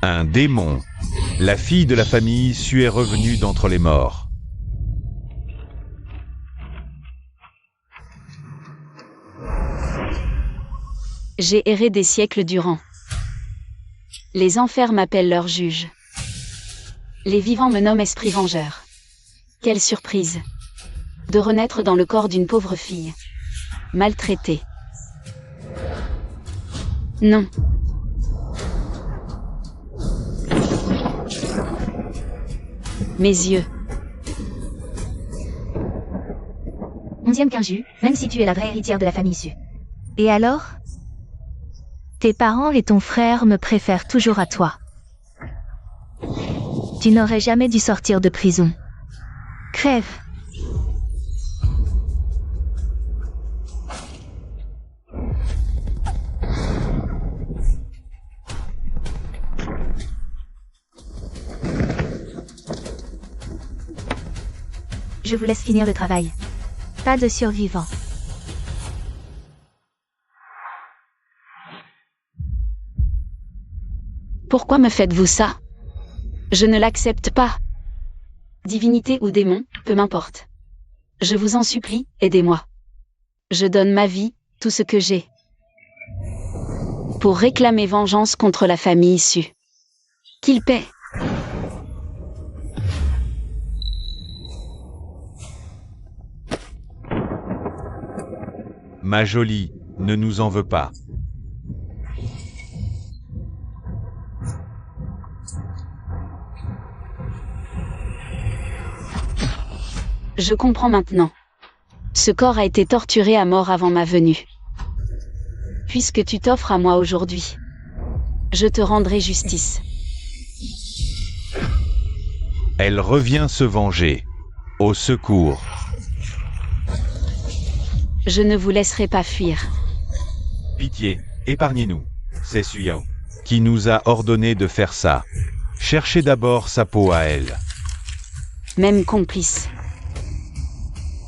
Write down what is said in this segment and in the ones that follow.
Un démon. La fille de la famille Su est revenue d'entre les morts. J'ai erré des siècles durant. Les enfers m'appellent leur juge. Les vivants me nomment esprit vengeur. Quelle surprise de renaître dans le corps d'une pauvre fille, maltraitée. Non. Mes yeux. 11e Quinju, même si tu es la vraie héritière de la famille Su. Et alors? Tes parents et ton frère me préfèrent toujours à toi. Tu n'aurais jamais dû sortir de prison. Crève. Je vous laisse finir le travail. Pas de survivants. Pourquoi me faites-vous ça? Je ne l'accepte pas. Divinité ou démon, peu m'importe. Je vous en supplie, aidez-moi. Je donne ma vie, tout ce que j'ai, pour réclamer vengeance contre la famille Su. Qu'il paie. Ma jolie, ne nous en veux pas. Je comprends maintenant. Ce corps a été torturé à mort avant ma venue. Puisque tu t'offres à moi aujourd'hui, je te rendrai justice. Elle revient se venger. Au secours. Je ne vous laisserai pas fuir. Pitié, épargnez-nous. C'est Su Yao qui nous a ordonné de faire ça. Cherchez d'abord sa peau à elle. Même complice.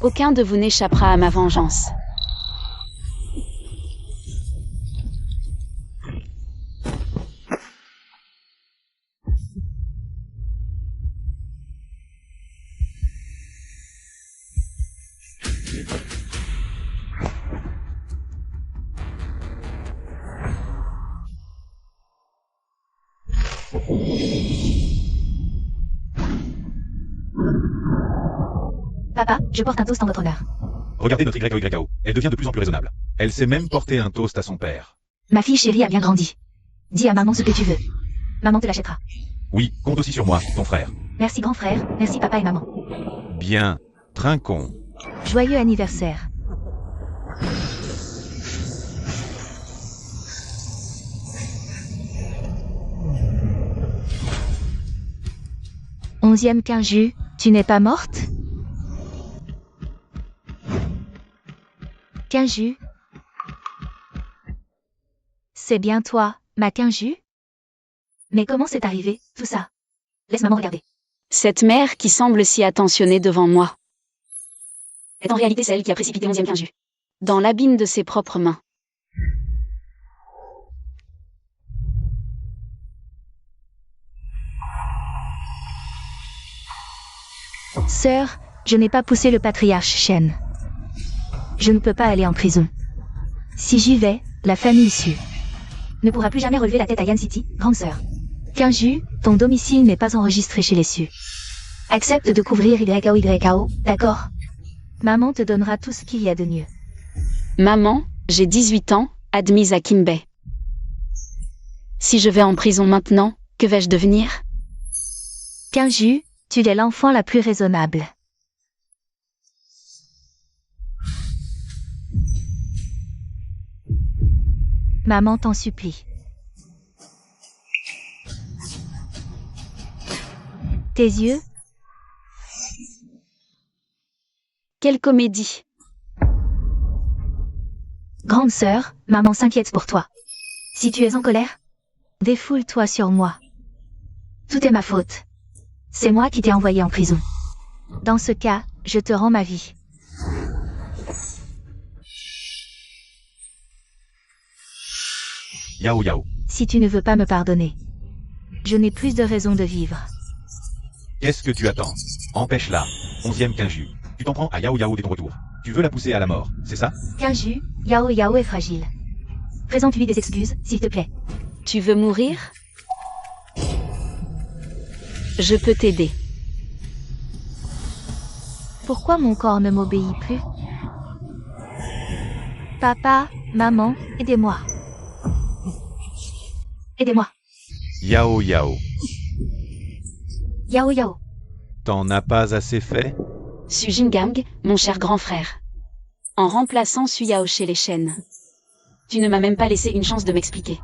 Aucun de vous n'échappera à ma vengeance. Papa, je porte un toast en votre honneur. Regardez notre YYKO. Elle devient de plus en plus raisonnable. Elle sait même porter un toast à son père. Ma fille chérie a bien grandi. Dis à maman ce que tu veux. Maman te l'achètera. Oui, compte aussi sur moi, ton frère. Merci grand frère, merci papa et maman. Bien, trinquons. Joyeux anniversaire. Onzième Quinju, tu n'es pas morte? Quinju? C'est bien toi, ma Quinju? Mais comment c'est arrivé, tout ça? Laisse maman regarder. Cette mère qui semble si attentionnée devant moi est en réalité celle qui a précipité 11e Quinju dans l'abîme de ses propres mains. Sœur, je n'ai pas poussé le patriarche Shen. Je ne peux pas aller en prison. Si j'y vais, la famille Su ne pourra plus jamais relever la tête à Yan City, grande sœur. Quinju, ton domicile n'est pas enregistré chez les Su. Accepte de couvrir YKO, d'accord? Maman te donnera tout ce qu'il y a de mieux. Maman, j'ai 18 ans, admise à Kinbei. Si je vais en prison maintenant, que vais-je devenir? Quinju, tu es l'enfant la plus raisonnable. Maman t'en supplie. Tes yeux? Quelle comédie! Grande sœur, maman s'inquiète pour toi. Si tu es en colère, défoule-toi sur moi. Tout est ma faute. C'est moi qui t'ai envoyé en prison. Dans ce cas, je te rends ma vie. Yao Yao. Si tu ne veux pas me pardonner, Je n'ai plus de raison de vivre. Qu'est-ce que tu attends? Empêche-la. 11e Kinju. Tu t'en prends à Yao Yao dès ton retour. Tu veux la pousser à la mort, c'est ça? Kinju, Yao Yao est fragile. Présente-lui des excuses, s'il te plaît. Tu veux mourir? Je peux t'aider. Pourquoi mon corps ne m'obéit plus? Papa, maman, aidez-moi. Aidez-moi. Yao Yao. Yao Yao. T'en as pas assez fait? Su Jingang, mon cher grand frère. En remplaçant Su Yao chez les chênes. Tu ne m'as même pas laissé une chance de m'expliquer.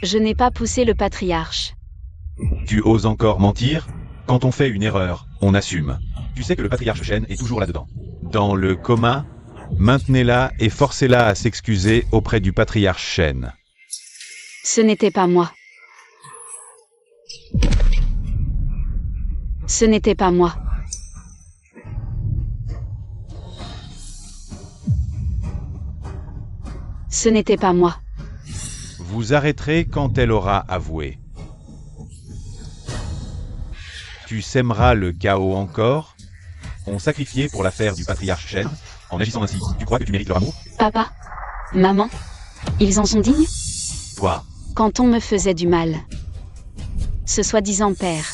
Je n'ai pas poussé le patriarche. Tu oses encore mentir? Quand on fait une erreur, on assume. Tu sais que le patriarche Shen est toujours là-dedans. Dans le coma, maintenez-la et forcez-la à s'excuser auprès du patriarche Shen. Ce n'était pas moi. Ce n'était pas moi. Ce n'était pas moi. Vous arrêterez quand elle aura avoué. Tu sèmeras le chaos encore? On sacrifiait pour l'affaire du patriarche Shen. En agissant ainsi, tu crois que tu mérites leur amour? Papa, maman, ils en sont dignes? Toi, Quand on me faisait du mal. Ce soi-disant père.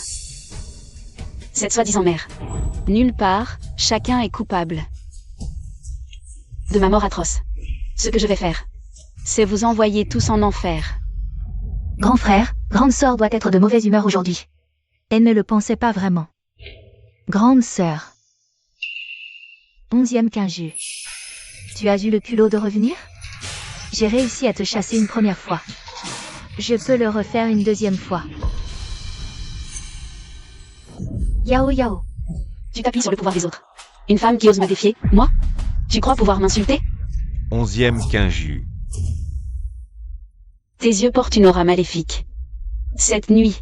Cette soi-disant mère. Nulle part, chacun est coupable. De ma mort atroce. Ce que je vais faire, c'est vous envoyer tous en enfer. Grand frère, grande sœur doit être de mauvaise humeur aujourd'hui. Elle ne le pensait pas vraiment. Grande sœur. 11e Kinju. Tu as eu le culot de revenir? J'ai réussi à te chasser une première fois. Je peux le refaire une deuxième fois. Yao Yao. Tu t'appuies sur le pouvoir des autres. Une femme qui ose me défier, moi? Tu crois pouvoir m'insulter? 11e Kinju. Tes yeux portent une aura maléfique. Cette nuit,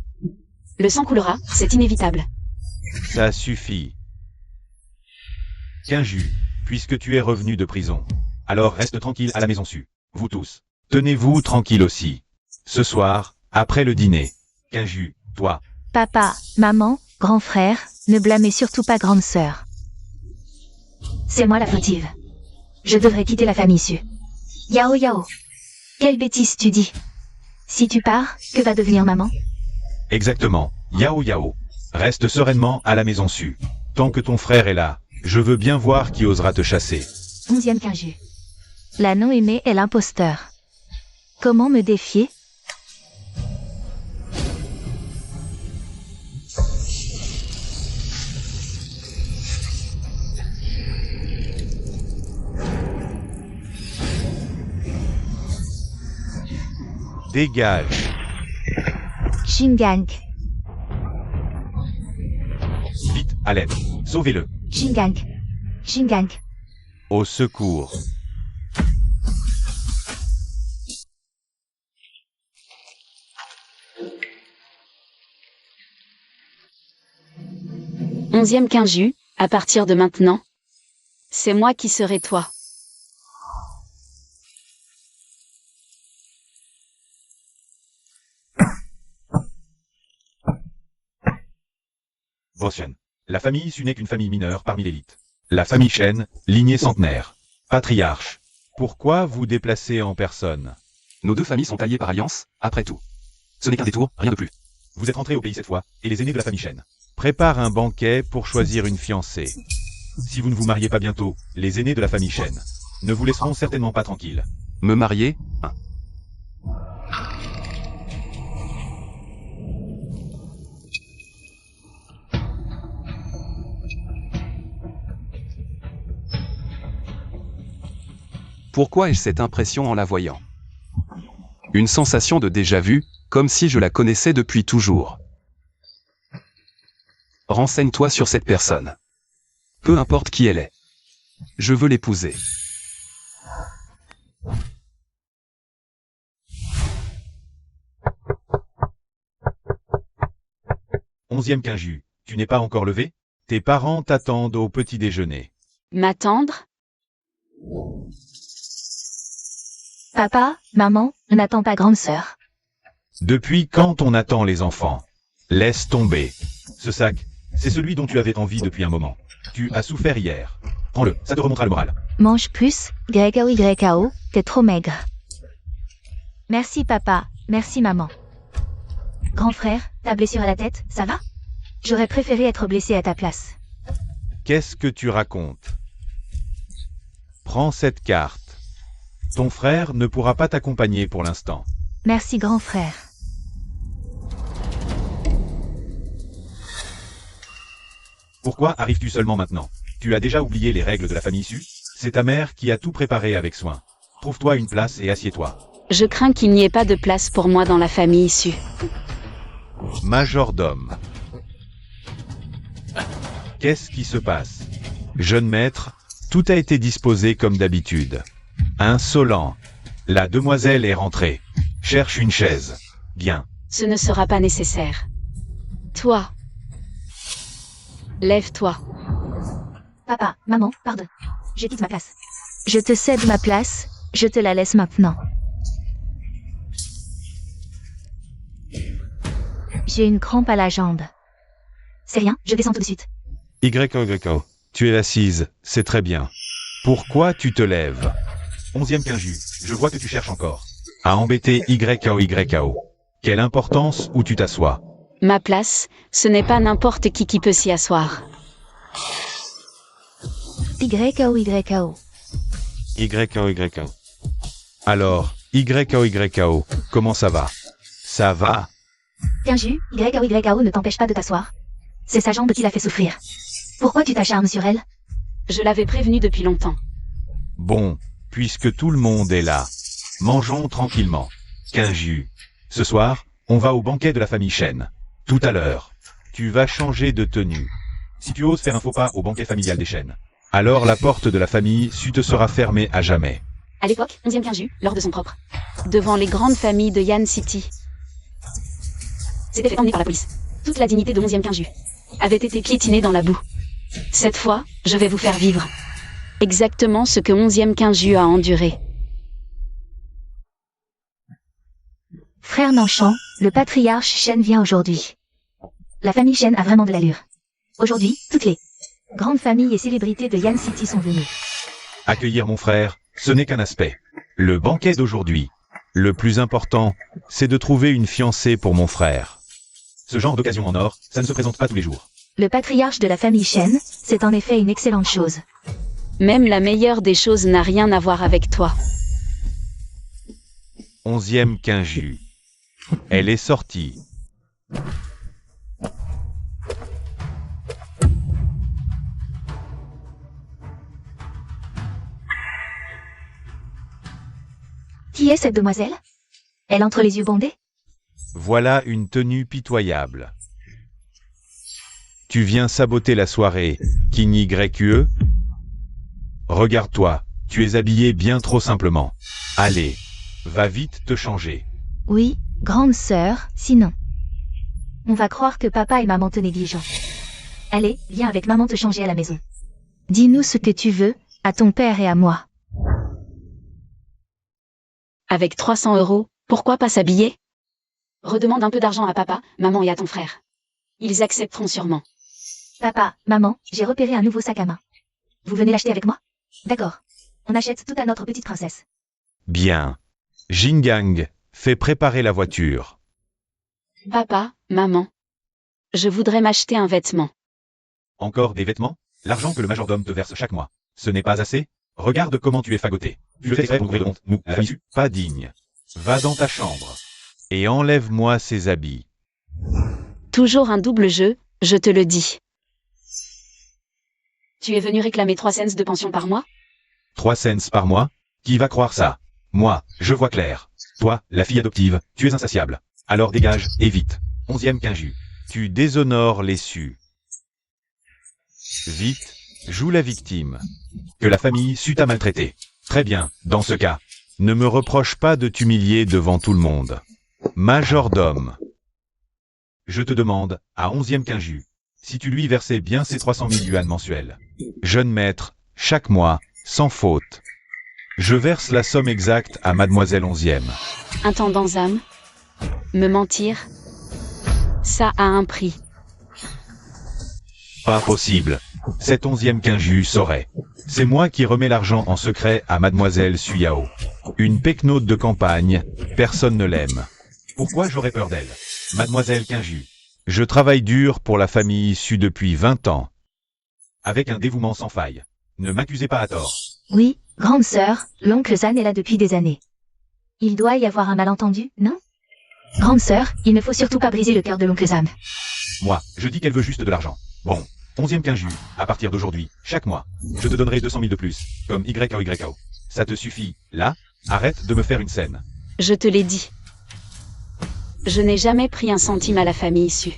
le sang coulera, c'est inévitable. Ça suffit. Kinju, puisque tu es revenu de prison, alors reste tranquille à la maison Su. Vous tous, tenez-vous tranquille aussi. Ce soir, après le dîner. Kinju, toi, Papa, maman, grand frère, ne blâmez surtout pas grande sœur. C'est moi la fautive. Je devrais quitter la famille Su. Yao Yao. Quelle bêtise tu dis. Si tu pars, que va devenir maman? exactement, Yao Yao. Reste sereinement à la maison Su. Tant que ton frère est là, je veux bien voir qui osera te chasser. 11e Kinju. La non-aimée est l'imposteur. Comment me défier? Dégage. Shingang. Vite, à l'aide. Sauvez-le. Shingang. Shingang. Au secours. Onzième Kinju, à partir de maintenant, c'est moi qui serai toi. Shen. La famille Su n'est qu'une famille mineure parmi l'élite. La famille Shen, lignée centenaire. Patriarche. Pourquoi vous déplacez en personne? Nos deux familles sont alliées par alliance, après tout. Ce n'est qu'un détour, rien de plus. Vous êtes rentré au pays cette fois, et les aînés de la famille Shen. Prépare un banquet pour choisir une fiancée. Si vous ne vous mariez pas bientôt, les aînés de la famille Shen ne vous laisseront certainement pas tranquille. Me marier, hein. Pourquoi ai-je cette impression en la voyant? Une sensation de déjà-vu, comme si je la connaissais depuis toujours. Renseigne-toi sur cette personne. Peu importe qui elle est. Je veux l'épouser. Onzième Kinju, tu n'es pas encore levé? Tes parents t'attendent au petit déjeuner. M'attendre? Papa, maman, n'attends pas grande sœur. Depuis quand on attend les enfants? Laisse tomber. Ce sac, c'est celui dont tu avais envie depuis un moment. Tu as souffert hier. Prends-le, ça te remontera le moral. Mange plus, YOYKO, t'es trop maigre. Merci papa, merci maman. Grand frère, ta blessure à la tête, ça va? J'aurais préféré être blessé à ta place. Qu'est-ce que tu racontes? Prends cette carte. Ton frère ne pourra pas t'accompagner pour l'instant. Merci grand frère. Pourquoi arrives-tu seulement maintenant? Tu as déjà oublié les règles de la famille issue? C'est ta mère qui a tout préparé avec soin. Trouve-toi une place et assieds-toi. Je crains qu'il n'y ait pas de place pour moi dans la famille issue. Majordome. Qu'est-ce qui se passe? Jeune maître, tout a été disposé comme d'habitude. Insolent. La demoiselle est rentrée. Cherche une chaise. Bien. Ce ne sera pas nécessaire. Toi. Lève-toi. Papa, maman, pardon. Je quitte ma place. Je te cède ma place, je te la laisse maintenant. J'ai une crampe à la jambe. C'est rien, je descends tout de suite. YO. Tu es assise, c'est très bien. Pourquoi tu te lèves? 11e quinju, je vois que tu cherches encore. À embêter YO. Quelle importance où tu t'assois? Ma place, ce n'est pas n'importe qui peut s'y asseoir. YO. YO. Alors, YO, comment ça va? Ça va? Quinju, YO ne t'empêche pas de t'asseoir. C'est sa jambe qui l'a fait souffrir. Pourquoi tu t'acharnes sur elle? Je l'avais prévenu depuis longtemps. Bon, puisque tout le monde est là, mangeons tranquillement. Quinju. Ce soir, on va au banquet de la famille Shen. Tout à l'heure, tu vas changer de tenue. Si tu oses faire un faux pas au banquet familial des Shen, alors la porte de la famille Su te sera fermée à jamais. À l'époque, 11e quinju, lors de son propre. Devant les grandes familles de Yan City. S'était fait emmener par la police. Toute la dignité de 11e quinju avait été piétinée dans la boue. Cette fois, je vais vous faire vivre. Exactement ce que 11e quinju a enduré. Frère Nanchan, le patriarche Shen vient aujourd'hui. La famille Shen a vraiment de l'allure. Aujourd'hui, toutes les grandes familles et célébrités de Yan City sont venues. Accueillir mon frère, ce n'est qu'un aspect. Le banquet d'aujourd'hui. Le plus important, c'est de trouver une fiancée pour mon frère. Ce genre d'occasion en or, ça ne se présente pas tous les jours. Le patriarche de la famille Shen, c'est en effet une excellente chose. Même la meilleure des choses n'a rien à voir avec toi. 11e quinju. Elle est sortie. Qui est cette demoiselle? Elle entre les yeux bondés? Voilà une tenue pitoyable. Tu viens saboter la soirée, King YE? Regarde-toi, tu es habillé bien trop simplement. Allez, va vite te changer. Oui, grande sœur, sinon. On va croire que papa et maman te négligent. Allez, viens avec maman te changer à la maison. Dis-nous ce que tu veux, à ton père et à moi. Avec 300 €, pourquoi pas s'habiller? Redemande un peu d'argent à papa, maman et à ton frère. Ils accepteront sûrement. Papa, maman, j'ai repéré un nouveau sac à main. Vous venez l'acheter avec moi? D'accord. On achète tout à notre petite princesse. Bien. Jingang, fais préparer la voiture. Papa, maman. Je voudrais m'acheter un vêtement. Encore des vêtements? L'argent que le majordome te verse chaque mois. Ce n'est pas assez? Regarde comment tu es fagoté. Tu le fais exprès pour couvrir de honte. Nous, la famille Su, pas digne. Va dans ta chambre. Et enlève-moi ces habits. Toujours un double jeu, je te le dis. Tu es venu réclamer 3 cents de pension par mois? 3 cents par mois? Qui va croire ça? Moi, je vois clair. Toi, la fille adoptive, tu es insatiable. Alors dégage, et vite. 11e quinju. Tu déshonores les Su. Vite, joue la victime. Que la famille Su t'a maltraité. Très bien, dans ce cas. Ne me reproche pas de t'humilier devant tout le monde. Majordome. Je te demande, à 11e quinju, si tu lui versais bien ces 300 000 yuan mensuels. Jeune maître, chaque mois, sans faute. Je verse la somme exacte à mademoiselle 11e. Intendant Zam, Me mentir, ça a un prix. Pas possible. Cet 11e quinju saurait. C'est moi qui remets l'argent en secret à mademoiselle Suyao. Une pecnote de campagne, personne ne l'aime. Pourquoi j'aurais peur d'elle? Mademoiselle Quinju. Je travaille dur pour la famille Su depuis 20 ans. Avec un dévouement sans faille. Ne m'accusez pas à tort. Oui, grande sœur, l'oncle Zan est là depuis des années. Il doit y avoir un malentendu, non? Grande sœur, il ne faut surtout pas briser le cœur de l'oncle Zan. Moi, je dis qu'elle veut juste de l'argent. Bon, 11e quinju, à partir d'aujourd'hui, chaque mois, je te donnerai 200 000 de plus, comme YKO. Ça te suffit, là? Arrête de me faire une scène. Je te l'ai dit. Je n'ai jamais pris un centime à la famille issue.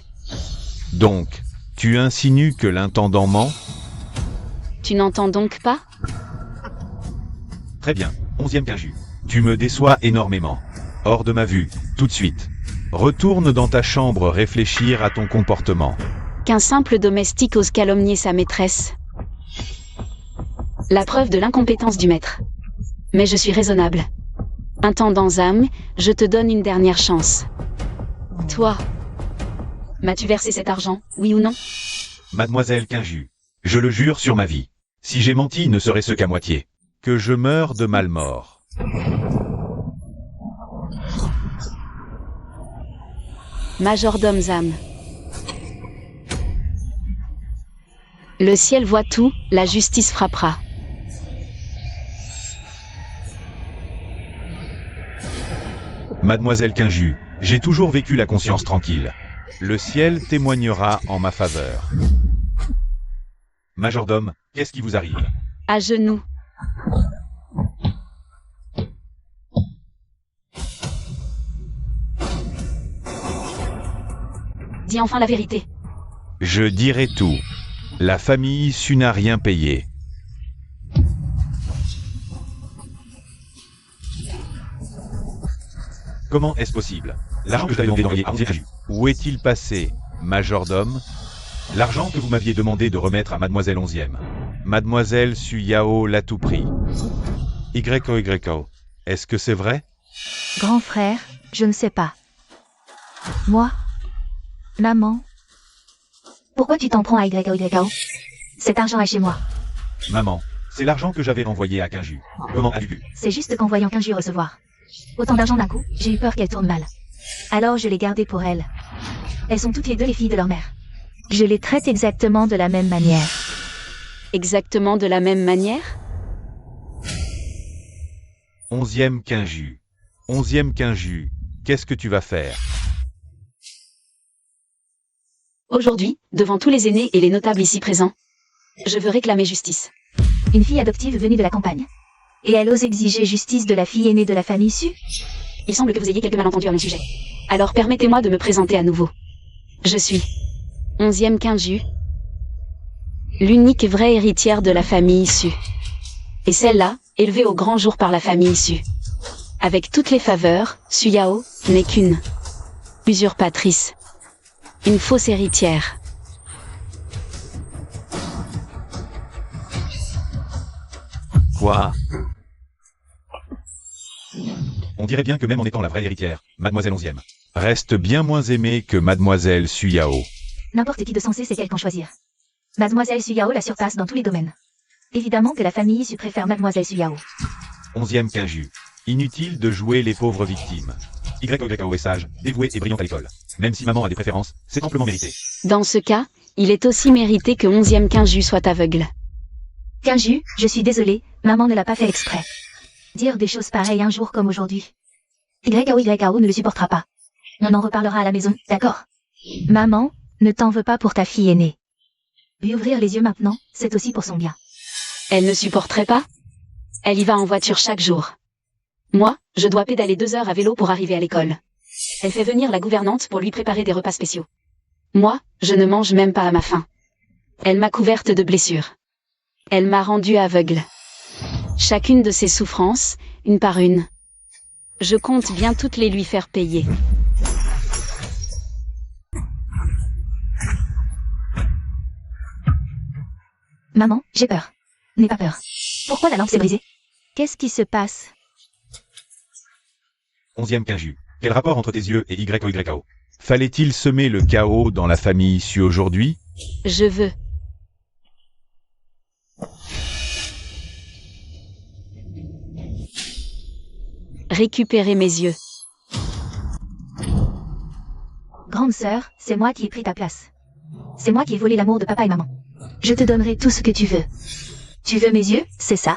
Donc, tu insinues que l'intendant ment? Tu n'entends donc pas? Très bien, 11e quinju. Tu me déçois énormément. Hors de ma vue, tout de suite. Retourne dans ta chambre réfléchir à ton comportement. Qu'un simple domestique ose calomnier sa maîtresse. La preuve de l'incompétence du maître. Mais je suis raisonnable. Intendant Zam, je te donne une dernière chance. Toi, m'as-tu versé cet argent, oui ou non? Mademoiselle Quinju, je le jure sur ma vie. Si j'ai menti, ne serait-ce qu'à moitié. Que je meure de malmort. Majordome Zam. Le ciel voit tout, la justice frappera. Mademoiselle Quinju, j'ai toujours vécu la conscience tranquille. Le ciel témoignera en ma faveur. Majordome, qu'est-ce qui vous arrive? À genoux. Dis enfin la vérité. Je dirai tout. La famille Su n'a rien payé. Comment est-ce possible? L'argent que je t'avais demandé d'envoyer à 11e quinju. Où est-il passé, majordome? L'argent que vous m'aviez demandé de remettre à mademoiselle 11e. Mademoiselle Suyao l'a tout pris. YKO. Est-ce que c'est vrai? Grand frère, je ne sais pas. Moi? Maman? Pourquoi tu t'en prends à YKO? Cet argent est chez moi. Maman, c'est l'argent que j'avais renvoyé à Quinju. Comment as-tu pu? C'est juste qu'en voyant Quinju recevoir autant d'argent d'un coup, j'ai eu peur qu'elle tourne mal. Alors je l'ai gardée pour elle. Elles sont toutes les deux les filles de leur mère. Je les traite exactement de la même manière. Exactement de la même manière? 11e quinju. 11e quinju. Qu'est-ce que tu vas faire? Aujourd'hui, devant tous les aînés et les notables ici présents, je veux réclamer justice. Une fille adoptive venue de la campagne. Et elle ose exiger justice de la fille aînée de la famille Su? Il semble que vous ayez quelques malentendus à mon sujet. Alors permettez-moi de me présenter à nouveau. Je suis 11e quinju, l'unique vraie héritière de la famille Su. Et celle-là, élevée au grand jour par la famille Su. Avec toutes les faveurs, Suyao n'est qu'une usurpatrice. Une fausse héritière. Quoi? On dirait bien que même en étant la vraie héritière, mademoiselle 11e reste bien moins aimée que mademoiselle Suyao. N'importe qui de sensé sait quel camp choisir. Mademoiselle Suyao la surpasse dans tous les domaines. Évidemment que la famille Su préfère mademoiselle Suyao. 11e quinju. Inutile de jouer les pauvres victimes. YKO est sage, dévouée et brillante à l'école. Même si maman a des préférences, c'est amplement mérité. Dans ce cas, il est aussi mérité que 11e quinju soit aveugle. Quinju, je suis désolée, maman ne l'a pas fait exprès. Dire des choses pareilles un jour comme aujourd'hui. YKO ne le supportera pas. On en reparlera à la maison, d'accord? Maman, ne t'en veux pas pour ta fille aînée. Lui ouvrir les yeux maintenant, c'est aussi pour son bien. Elle ne supporterait pas? Elle y va en voiture chaque jour. Moi, je dois pédaler 2 heures à vélo pour arriver à l'école. Elle fait venir la gouvernante pour lui préparer des repas spéciaux. Moi, je ne mange même pas à ma faim. Elle m'a couverte de blessures. Elle m'a rendue aveugle. Chacune de ses souffrances, une par une. Je compte bien toutes les lui faire payer. Maman, j'ai peur. N'aie pas peur. Pourquoi la lampe s'est brisée? Qu'est-ce qui se passe? 11e quinju. Quel rapport entre tes yeux et YOYKO? Fallait-il semer le chaos dans la famille issue aujourd'hui? Je veux. Récupérer mes yeux. Grande sœur, c'est moi qui ai pris ta place. C'est moi qui ai volé l'amour de papa et maman. Je te donnerai tout ce que tu veux. Tu veux mes yeux, c'est ça?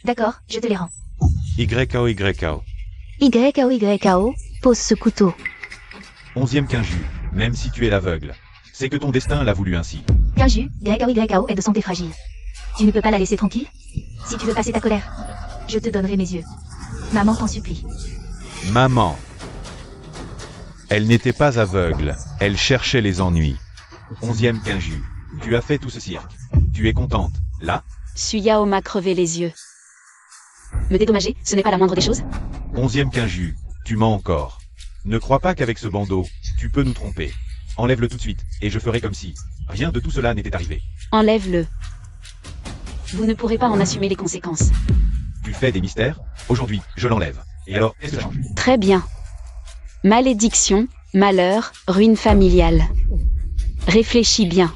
D'accord, je te les rends. YKO. YKO, pose ce couteau. 11e quinju, même si tu es l'aveugle. C'est que ton destin l'a voulu ainsi. Quinju, YKO est de santé fragile. Tu ne peux pas la laisser tranquille? Si tu veux passer ta colère, je te donnerai mes yeux. Maman t'en supplie. Maman. Elle n'était pas aveugle, elle cherchait les ennuis. 11e quinju, tu as fait tout ce cirque. Tu es contente, là? Suyao m'a crevé les yeux. Me dédommager, ce n'est pas la moindre des choses? 11e quinju, tu mens encore. Ne crois pas qu'avec ce bandeau, tu peux nous tromper. Enlève-le tout de suite, et je ferai comme si rien de tout cela n'était arrivé. Enlève-le. Vous ne pourrez pas en assumer les conséquences. Tu fais des mystères? Aujourd'hui, je l'enlève. Et alors, qu'est-ce que ça change? Très bien. Malédiction, malheur, ruine familiale. Réfléchis bien.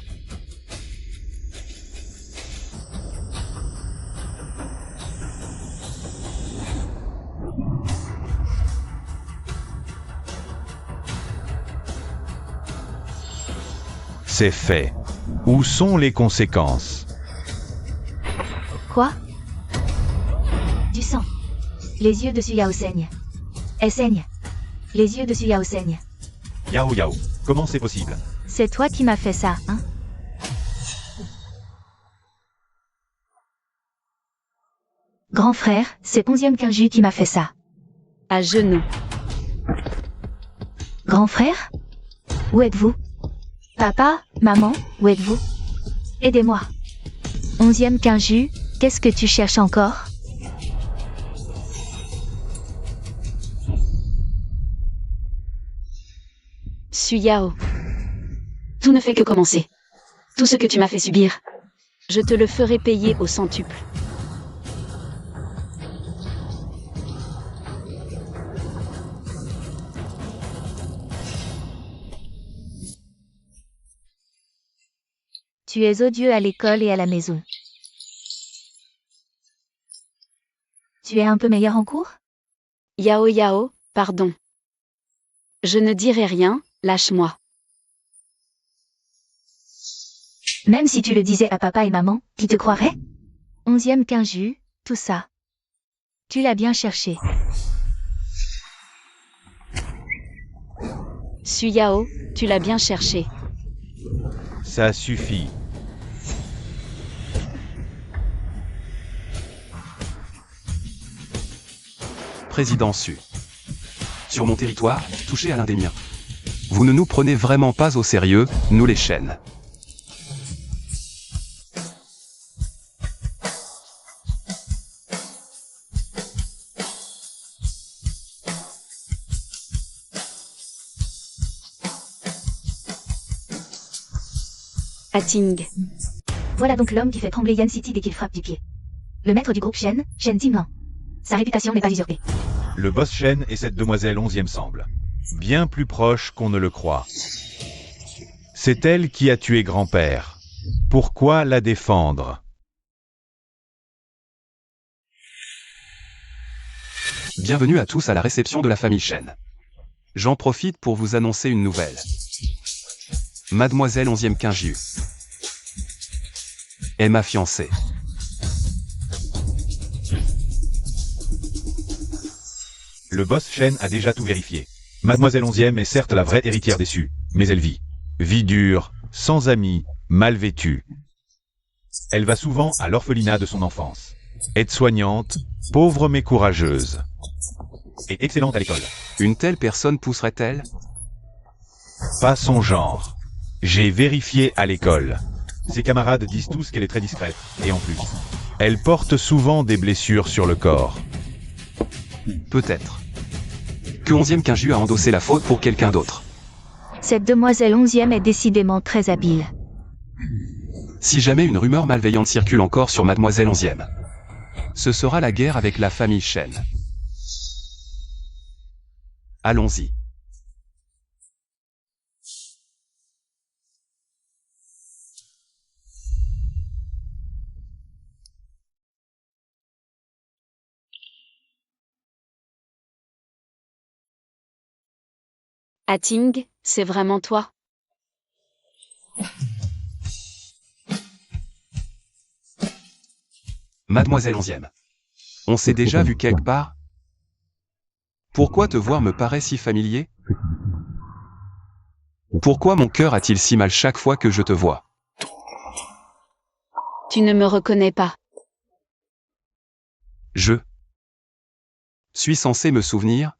C'est fait. Où sont les conséquences? Quoi? Du sang. Les yeux de Suyao saignent. Elle saigne. Les yeux de Suyao saignent. Yao, comment c'est possible? C'est toi qui m'as fait ça, hein? Grand frère, c'est 11e quinju qui m'a fait ça. À genoux. Grand frère? Où êtes-vous? Papa, maman, où êtes-vous? Aidez-moi. 11e quinju, qu'est-ce que tu cherches encore? Suyao. Tout ne fait que commencer. Tout ce que tu m'as fait subir, je te le ferai payer au centuple. Tu es odieux à l'école et à la maison. Tu es un peu meilleur en cours? Yao, pardon. Je ne dirai rien, lâche-moi. Même si tu le disais à papa et maman, qui te croiraient? 11e quinju, tout ça. Tu l'as bien cherché. Suyao, tu l'as bien cherché. Ça suffit. Président Su. Sur mon territoire, touchez à l'un des miens. Vous ne nous prenez vraiment pas au sérieux, nous les Shen. Ating. Voilà donc l'homme qui fait trembler Yan City dès qu'il frappe du pied. Le maître du groupe Shen Timlan. Sa réputation n'est pas usurpée. Le boss Shen et cette demoiselle 11e semble bien plus proches qu'on ne le croit. C'est elle qui a tué grand-père. Pourquoi la défendre? Bienvenue à tous à la réception de la famille Shen. J'en profite pour vous annoncer une nouvelle. Mademoiselle 11e quinju est ma fiancée. Le boss Shen a déjà tout vérifié. Mademoiselle 11e est certes la vraie héritière déçue, mais elle vit. Vie dure, sans amis, mal vêtue. Elle va souvent à l'orphelinat de son enfance. Aide-soignante, pauvre mais courageuse. Et excellente à l'école. Une telle personne pousserait-elle? Pas son genre. J'ai vérifié à l'école. Ses camarades disent tous qu'elle est très discrète, et en plus, elle porte souvent des blessures sur le corps. Peut-être. Que 11e quinju a endossé la faute pour quelqu'un d'autre. Cette demoiselle 11e est décidément très habile. Si jamais une rumeur malveillante circule encore sur Mademoiselle 11e, ce sera la guerre avec la famille Shen. allons-y. Ating, c'est vraiment toi? Mademoiselle Onzième. On s'est déjà vu quelque part? Pourquoi te voir me paraît si familier? Pourquoi mon cœur a-t-il si mal chaque fois que je te vois? Tu ne me reconnais pas. Je suis censé me souvenir?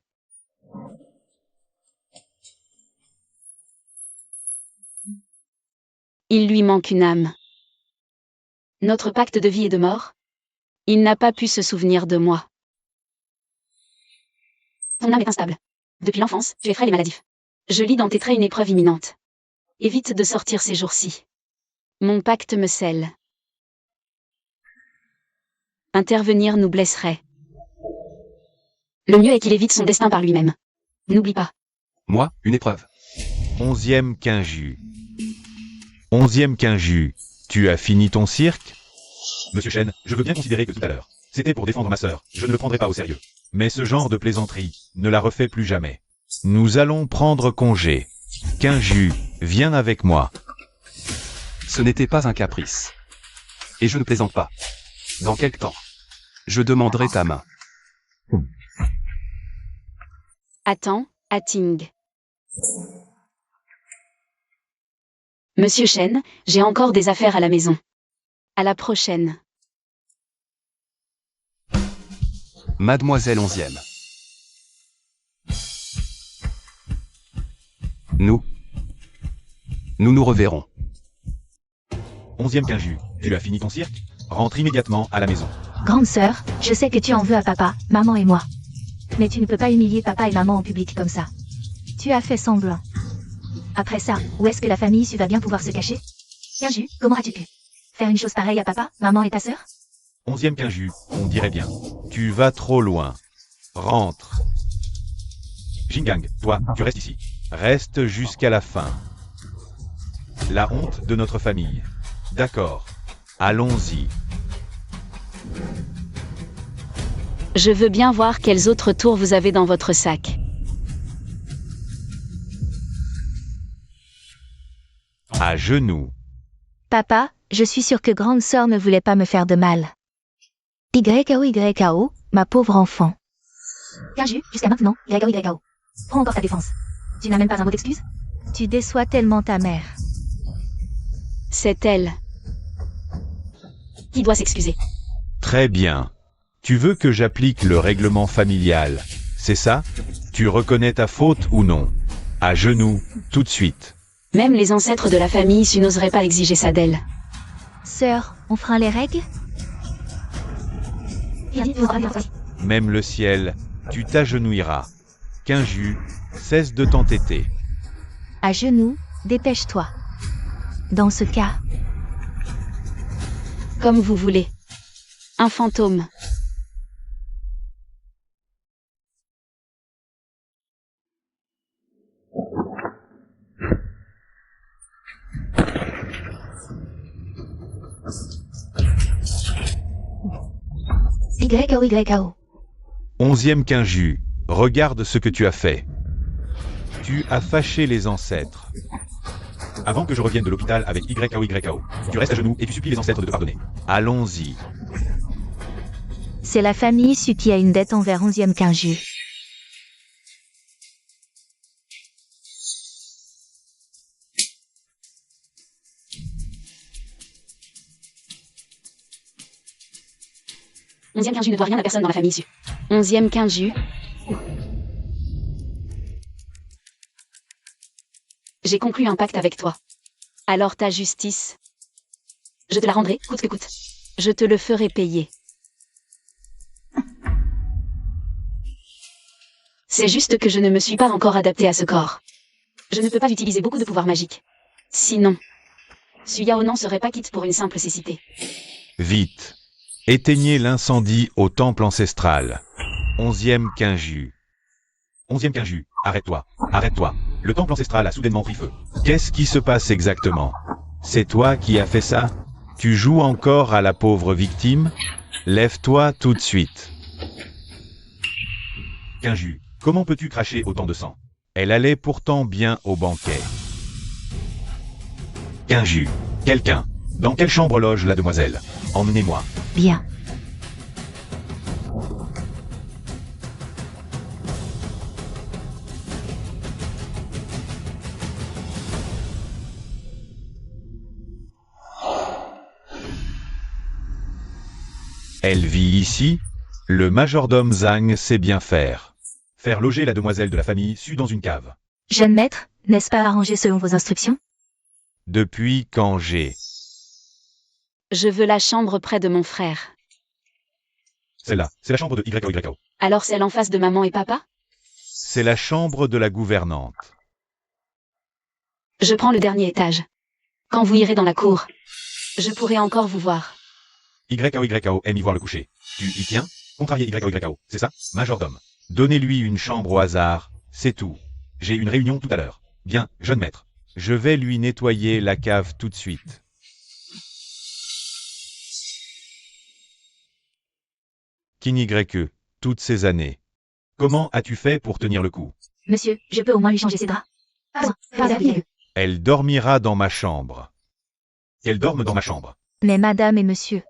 Il lui manque une âme. Notre pacte de vie et de mort? Il n'a pas pu se souvenir de moi. Ton âme est instable. Depuis l'enfance, tu es frêle et maladif. Je lis dans tes traits une épreuve imminente. Évite de sortir ces jours-ci. Mon pacte me scelle. Intervenir nous blesserait. Le mieux est qu'il évite son destin par lui-même. N'oublie pas. Moi, une épreuve. 11e Quinju. 11e Quinju, tu as fini ton cirque? Monsieur Shen, je veux bien considérer que tout à l'heure, c'était pour défendre ma sœur, je ne le prendrai pas au sérieux. Mais ce genre de plaisanterie, ne la refais plus jamais. Nous allons prendre congé. Quinju, viens avec moi. Ce n'était pas un caprice. Et je ne plaisante pas. Dans quelque temps, je demanderai ta main. Attends, Ating. Monsieur Shen, j'ai encore des affaires à la maison. À la prochaine. Mademoiselle Onzième. Nous nous reverrons. 11e Quinju, tu as fini ton cirque? Rentre immédiatement à la maison. Grande sœur, je sais que tu en veux à papa, maman et moi. Mais tu ne peux pas humilier papa et maman en public comme ça. Tu as fait semblant. Après ça, où est-ce que la famille issue va bien pouvoir se cacher? Quinju, comment as-tu pu faire une chose pareille à papa, maman et ta sœur? 11e Quinju, on dirait bien. Tu vas trop loin. Rentre. Jingang, toi, tu restes ici. Reste jusqu'à la fin. La honte de notre famille. D'accord. Allons-y. Je veux bien voir quels autres tours vous avez dans votre sac. À genoux. Papa, je suis sûre que grande sœur ne voulait pas me faire de mal. YKO, ma pauvre enfant. Quinju, jusqu'à maintenant, YKO. Prends encore ta défense. Tu n'as même pas un mot d'excuse? Tu déçois tellement ta mère. C'est elle. Qui doit s'excuser? Très bien. Tu veux que j'applique le règlement familial, c'est ça? Tu reconnais ta faute ou non? À genoux, tout de suite. Même les ancêtres de la famille issue n'oseraient pas exiger ça d'elle. Sœur, on fera les règles? Même le ciel, tu t'agenouilleras. Quinju, cesse de t'entêter. À genoux, dépêche-toi. Dans ce cas, Comme vous voulez. Un fantôme. YKO. 11e Quinju, regarde ce que tu as fait. Tu as fâché les ancêtres. Avant que je revienne de l'hôpital avec YKO, tu restes à genoux et tu supplies les ancêtres de te pardonner. Allons-y. C'est la famille issue qui a une dette envers 11e Quinju. Onzième Quinju ne doit rien à personne dans la famille issue. 11e Quinju. J'ai conclu un pacte avec toi. Alors ta justice, je te la rendrai, coûte que coûte. Je te le ferai payer. C'est juste que je ne me suis pas encore adapté à ce corps. Je ne peux pas utiliser beaucoup de pouvoirs magiques. Sinon, Suyao n'en serait pas quitte pour une simple cécité. Vite. Éteignez l'incendie au temple ancestral. 11e Quinju. 11e Quinju, arrête-toi, arrête-toi. Le temple ancestral a soudainement pris feu. Qu'est-ce qui se passe exactement? C'est toi qui as fait ça? Tu joues encore à la pauvre victime? Lève-toi tout de suite. Quinju, comment peux-tu cracher autant de sang? Elle allait pourtant bien au banquet. Quinju, quelqu'un. Dans quelle chambre loge la demoiselle? Emmenez-moi. Bien. Elle vit ici? Le majordome Zhang sait bien faire. Faire loger la demoiselle de la famille Su dans une cave. Jeune maître, n'est-ce pas arrangé selon vos instructions? Depuis quand j'ai... Je veux la chambre près de mon frère. Celle-là, c'est la chambre de YO. Alors celle en face de maman et papa? C'est la chambre de la gouvernante. Je prends le dernier étage. Quand vous irez dans la cour, je pourrai encore vous voir. YO aime y voir le coucher. Tu y tiens? Contrarier YO, c'est ça? Majordome. Donnez-lui une chambre au hasard, c'est tout. J'ai une réunion tout à l'heure. Bien, jeune maître. Je vais lui nettoyer la cave tout de suite. Kin YE, toutes ces années. Comment as-tu fait pour tenir le coup? Monsieur, je peux au moins lui changer ses draps. Pas habillé. Elle dormira dans ma chambre. Qu'elle dorme dans ma chambre. Mais madame et monsieur.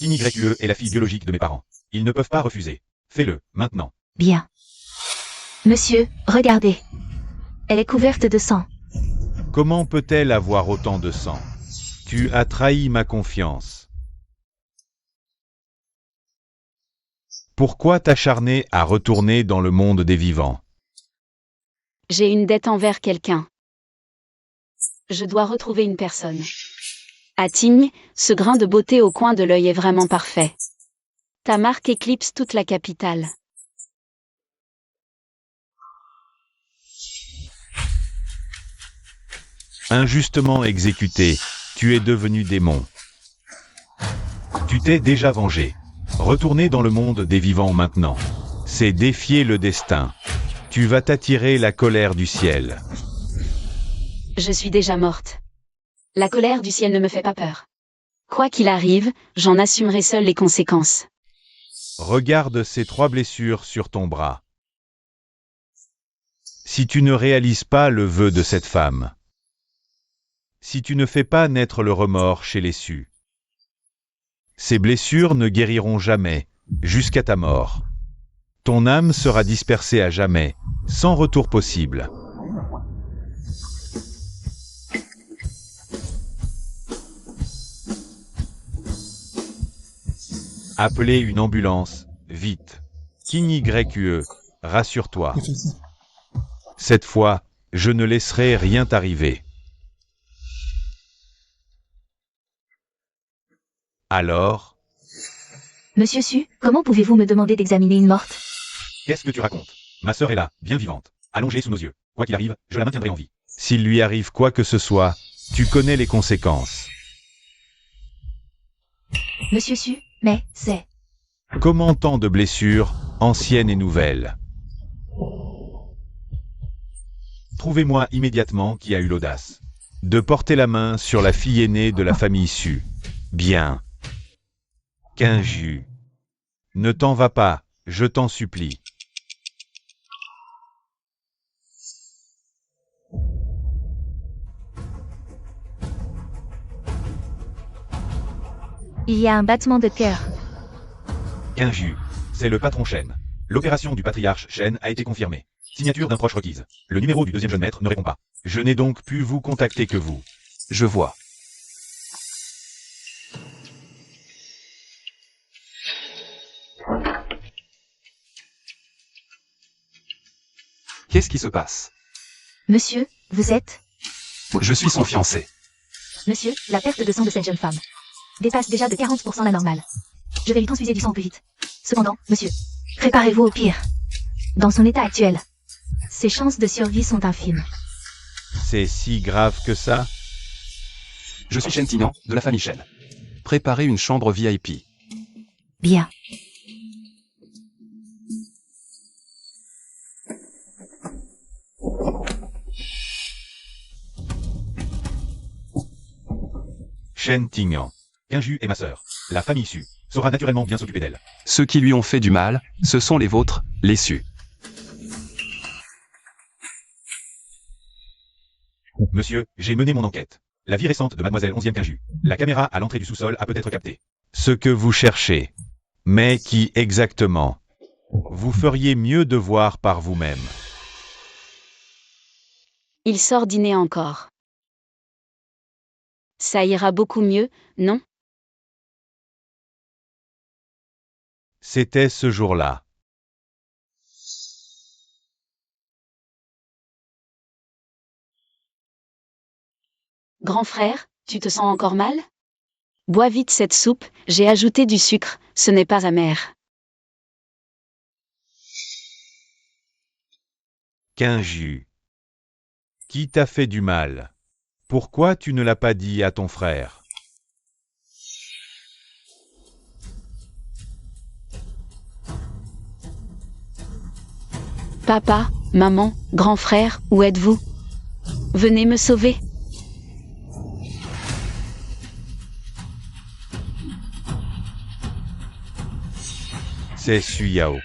Kin YE est la fille biologique de mes parents. Ils ne peuvent pas refuser. Fais-le, maintenant. Bien. Monsieur, regardez. Elle est couverte de sang. Comment peut-elle avoir autant de sang? Tu as trahi ma confiance. Pourquoi t'acharner à retourner dans le monde des vivants? J'ai une dette envers quelqu'un. Je dois retrouver une personne. À Tignes, ce grain de beauté au coin de l'œil est vraiment parfait. Ta marque éclipse toute la capitale. Injustement exécuté, tu es devenu démon. Tu t'es déjà vengé. Retourner dans le monde des vivants maintenant. C'est défier le destin. Tu vas t'attirer la colère du ciel. Je suis déjà morte. La colère du ciel ne me fait pas peur. Quoi qu'il arrive, j'en assumerai seul les conséquences. Regarde ces 3 blessures sur ton bras. Si tu ne réalises pas le vœu de cette femme, si tu ne fais pas naître le remords chez les Su, ces blessures ne guériront jamais, jusqu'à ta mort. Ton âme sera dispersée à jamais, sans retour possible. Appelez une ambulance, vite. Kin YE, rassure-toi. Cette fois, je ne laisserai rien t'arriver. Alors? Monsieur Su, comment pouvez-vous me demander d'examiner une morte? Qu'est-ce que tu racontes? Ma sœur est là, bien vivante, allongée sous nos yeux. Quoi qu'il arrive, je la maintiendrai en vie. S'il lui arrive quoi que ce soit, tu connais les conséquences. Monsieur Su, mais c'est... Comment tant de blessures, anciennes et nouvelles? Trouvez-moi immédiatement qui a eu l'audace de porter la main sur la fille aînée de la famille Su. Bien. Quinju. Ne t'en va pas, je t'en supplie. Il y a un battement de cœur. Quinju. C'est le patron Shen. L'opération du patriarche Shen a été confirmée. Signature d'un proche requise. Le numéro du 2e jeune maître ne répond pas. Je n'ai donc pu vous contacter que vous. Je vois. Qu'est-ce qui se passe? Monsieur, vous êtes... Je suis son fiancé. Monsieur, la perte de sang de cette jeune femme dépasse déjà de 40% la normale. Je vais lui transfuser du sang au plus vite. Cependant, monsieur, préparez-vous au pire. Dans son état actuel, ses chances de survie sont infimes. C'est si grave que ça? Je suis Shen Tignan, de la famille Shen. Préparez une chambre VIP. Bien. Shen Tingyan. Qinju est ma sœur. La famille Su saura naturellement bien s'occuper d'elle. Ceux qui lui ont fait du mal, ce sont les vôtres, les Su. Monsieur, j'ai mené mon enquête. La vie récente de mademoiselle 11e Qinju. La caméra à l'entrée du sous-sol a peut-être capté. Ce que vous cherchez. Mais qui exactement? Vous feriez mieux de voir par vous-même. Il sort dîner encore. Ça ira beaucoup mieux, non? C'était ce jour-là. Grand frère, tu te sens encore mal? Bois vite cette soupe, j'ai ajouté du sucre, ce n'est pas amer. Qinju. Qui t'a fait du mal? Pourquoi tu ne l'as pas dit à ton frère? Papa, maman, grand frère, où êtes-vous? Venez me sauver. C'est Su Yao.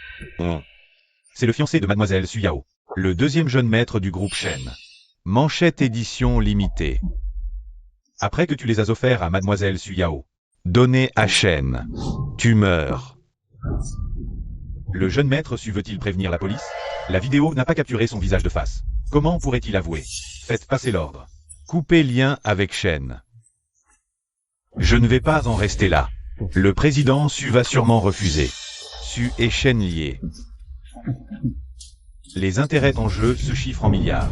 C'est le fiancé de mademoiselle Su Yao, le deuxième jeune maître du groupe Shen. Manchette édition limitée. Après que tu les as offerts à mademoiselle Su Yao, donnés à Shen, tu meurs. Le jeune maître Su veut-il prévenir la police? La vidéo n'a pas capturé son visage de face. Comment pourrait-il avouer? Faites passer l'ordre. Coupez lien avec Shen. Je ne vais pas en rester là. Le président Su va sûrement refuser. Su et Shen liés. Les intérêts en jeu se chiffrent en milliards.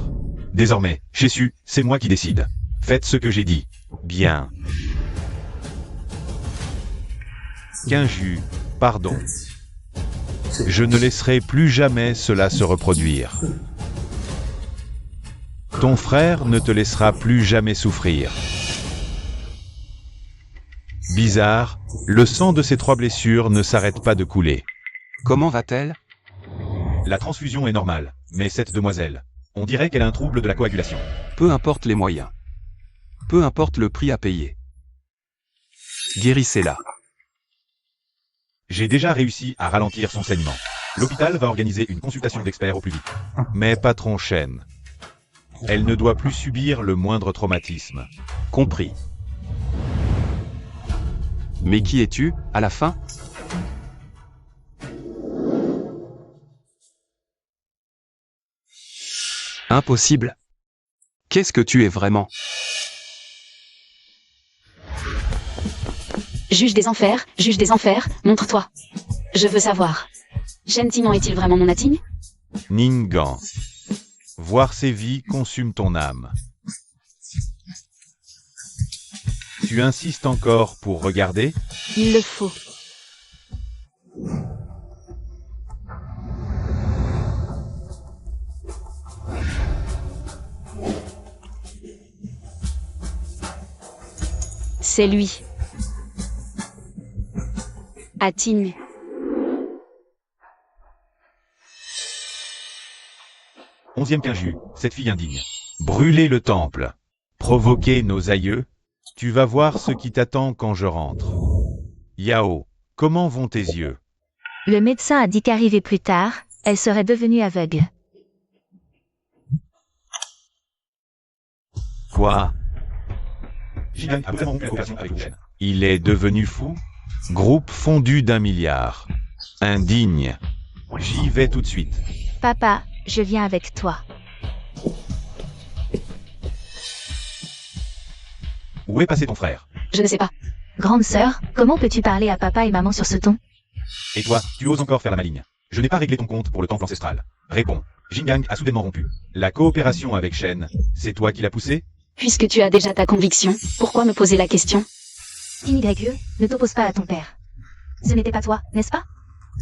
Désormais, chez Su, c'est moi qui décide. Faites ce que j'ai dit. Bien. Qinju, pardon. Je ne laisserai plus jamais cela se reproduire. Ton frère ne te laissera plus jamais souffrir. Bizarre, le sang de ces 3 blessures ne s'arrête pas de couler. Comment va-t-elle? La transfusion est normale, mais cette demoiselle, on dirait qu'elle a un trouble de la coagulation. Peu importe les moyens. Peu importe le prix à payer. Guérissez-la. J'ai déjà réussi à ralentir son saignement. L'hôpital va organiser une consultation d'experts au plus vite. Mais patron Shen, elle ne doit plus subir le moindre traumatisme. Compris. Mais qui es-tu, à la fin? Impossible. Qu'est-ce que tu es vraiment? Juge des enfers, montre-toi. Je veux savoir. Shen Tingyan est-il vraiment mon atigne? Ningguang. Voir ces vies consume ton âme. Tu insistes encore pour regarder? Il le faut. C'est lui. Atigne. Onzième Qinju, cette fille indigne. Brûler le temple. Provoquer nos aïeux. Tu vas voir ce qui t'attend quand je rentre. Yao, comment vont tes yeux? Le médecin a dit qu'arrivée plus tard, elle serait devenue aveugle. Quoi? Jiang a vraiment rompu la coopération avec Shen. Il est devenu fou? Groupe fondu d'1 milliard. Indigne. J'y vais tout de suite. Papa, je viens avec toi. Où est passé ton frère? Je ne sais pas. Grande sœur, comment peux-tu parler à papa et maman sur ce ton? Et toi, tu oses encore faire la maligne. Je n'ai pas réglé ton compte pour le temple ancestral. Réponds. Jingang a soudainement rompu. La coopération avec Shen, c'est toi qui l'as poussé? Puisque tu as déjà ta conviction, pourquoi me poser la question? YE, ne t'oppose pas à ton père. Ce n'était pas toi, n'est-ce pas?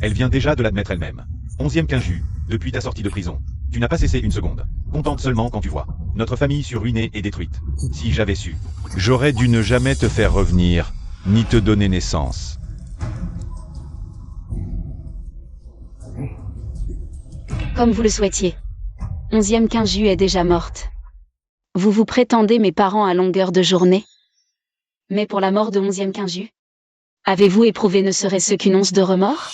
Elle vient déjà de l'admettre elle-même. 11e Qinju, depuis ta sortie de prison. Tu n'as pas cessé une seconde. Contente seulement quand tu vois. Notre famille ruinée et détruite. Si j'avais su. J'aurais dû ne jamais te faire revenir, ni te donner naissance. Comme vous le souhaitiez. 11e Qinju est déjà morte. Vous vous prétendez mes parents à longueur de journée? Mais pour la mort de 11e Quinju, avez-vous éprouvé ne serait-ce qu'une once de remords?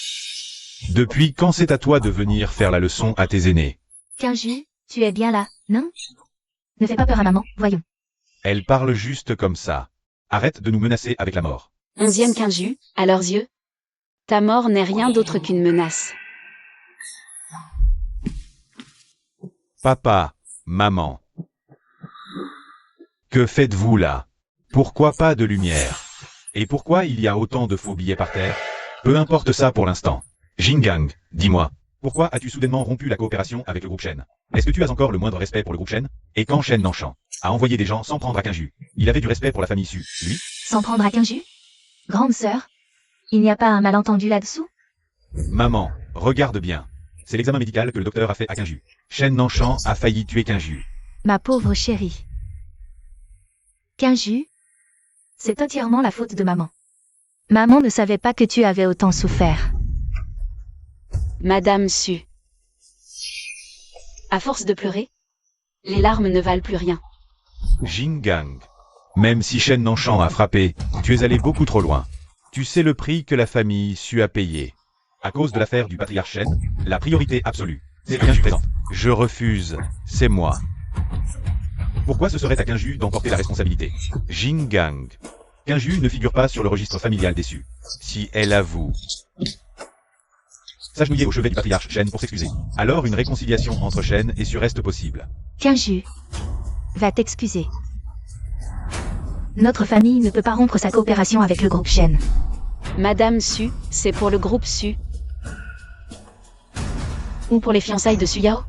Depuis quand c'est à toi de venir faire la leçon à tes aînés? Quinju, tu es bien là, non? Ne fais pas peur à maman, voyons. Elle parle juste comme ça. Arrête de nous menacer avec la mort. 11e Quinju, à leurs yeux, ta mort n'est rien d'autre qu'une menace. Papa, maman. Que faites-vous là? Pourquoi pas de lumière? Et pourquoi il y a autant de faux billets par terre? Peu importe ça pour l'instant. Jingang, dis-moi, pourquoi as-tu soudainement rompu la coopération avec le groupe Shen? Est-ce que tu as encore le moindre respect pour le groupe Shen? Et quand Shen Nanshan a envoyé des gens sans prendre à Quinju, il avait du respect pour la famille Su, lui? Sans prendre à Quinju? Grande sœur, il n'y a pas un malentendu là-dessous? Maman, regarde bien. C'est l'examen médical que le docteur a fait à Quinju. Shen Nanshan a failli tuer Quinju. Ma pauvre chérie. Quinju, c'est entièrement la faute de maman. Maman ne savait pas que tu avais autant souffert. Madame Su. À force de pleurer, les larmes ne valent plus rien. Jingang. Même si Shen Nanshan a frappé, tu es allé beaucoup trop loin. Tu sais le prix que la famille Su a payé. À cause de l'affaire du patriarche Shen, la priorité absolue, c'est Quinju présente. Je refuse, c'est moi. Pourquoi ce serait à Quinju d'en porter la responsabilité? Jingang. Quinju ne figure pas sur le registre familial des Su. Si elle avoue, s'agenouiller au chevet du patriarche Shen pour s'excuser. Alors une réconciliation entre Shen et Su reste possible. Quinju, va t'excuser. Notre famille ne peut pas rompre sa coopération avec le groupe Shen. Madame Su, c'est pour le groupe Su. Ou pour les fiançailles de Su Yao?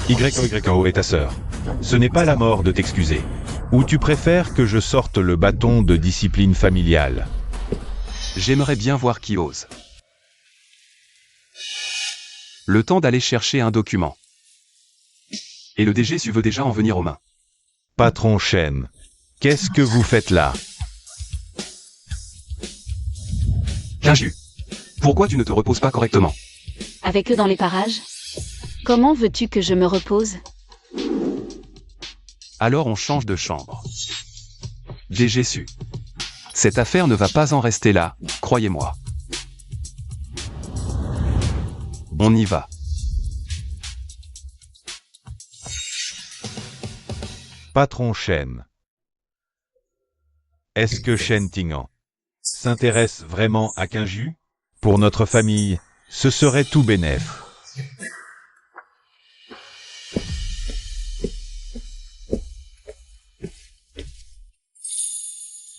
YYO est ta sœur. Ce n'est pas la mort de t'excuser. Ou tu préfères que je sorte le bâton de discipline familiale? J'aimerais bien voir qui ose. Le temps d'aller chercher un document. Et le DG Su veut déjà en venir aux mains. Patron Shen, qu'est-ce que vous faites là? Quinju, pourquoi tu ne te reposes pas correctement? Avec eux dans les parages? Comment veux-tu que je me repose? Alors on change de chambre. DG Su. Cette affaire ne va pas en rester là, croyez-moi. On y va. Patron Shen. Est-ce que Shen Tingan s'intéresse vraiment à Quinju? Pour notre famille, ce serait tout bénef.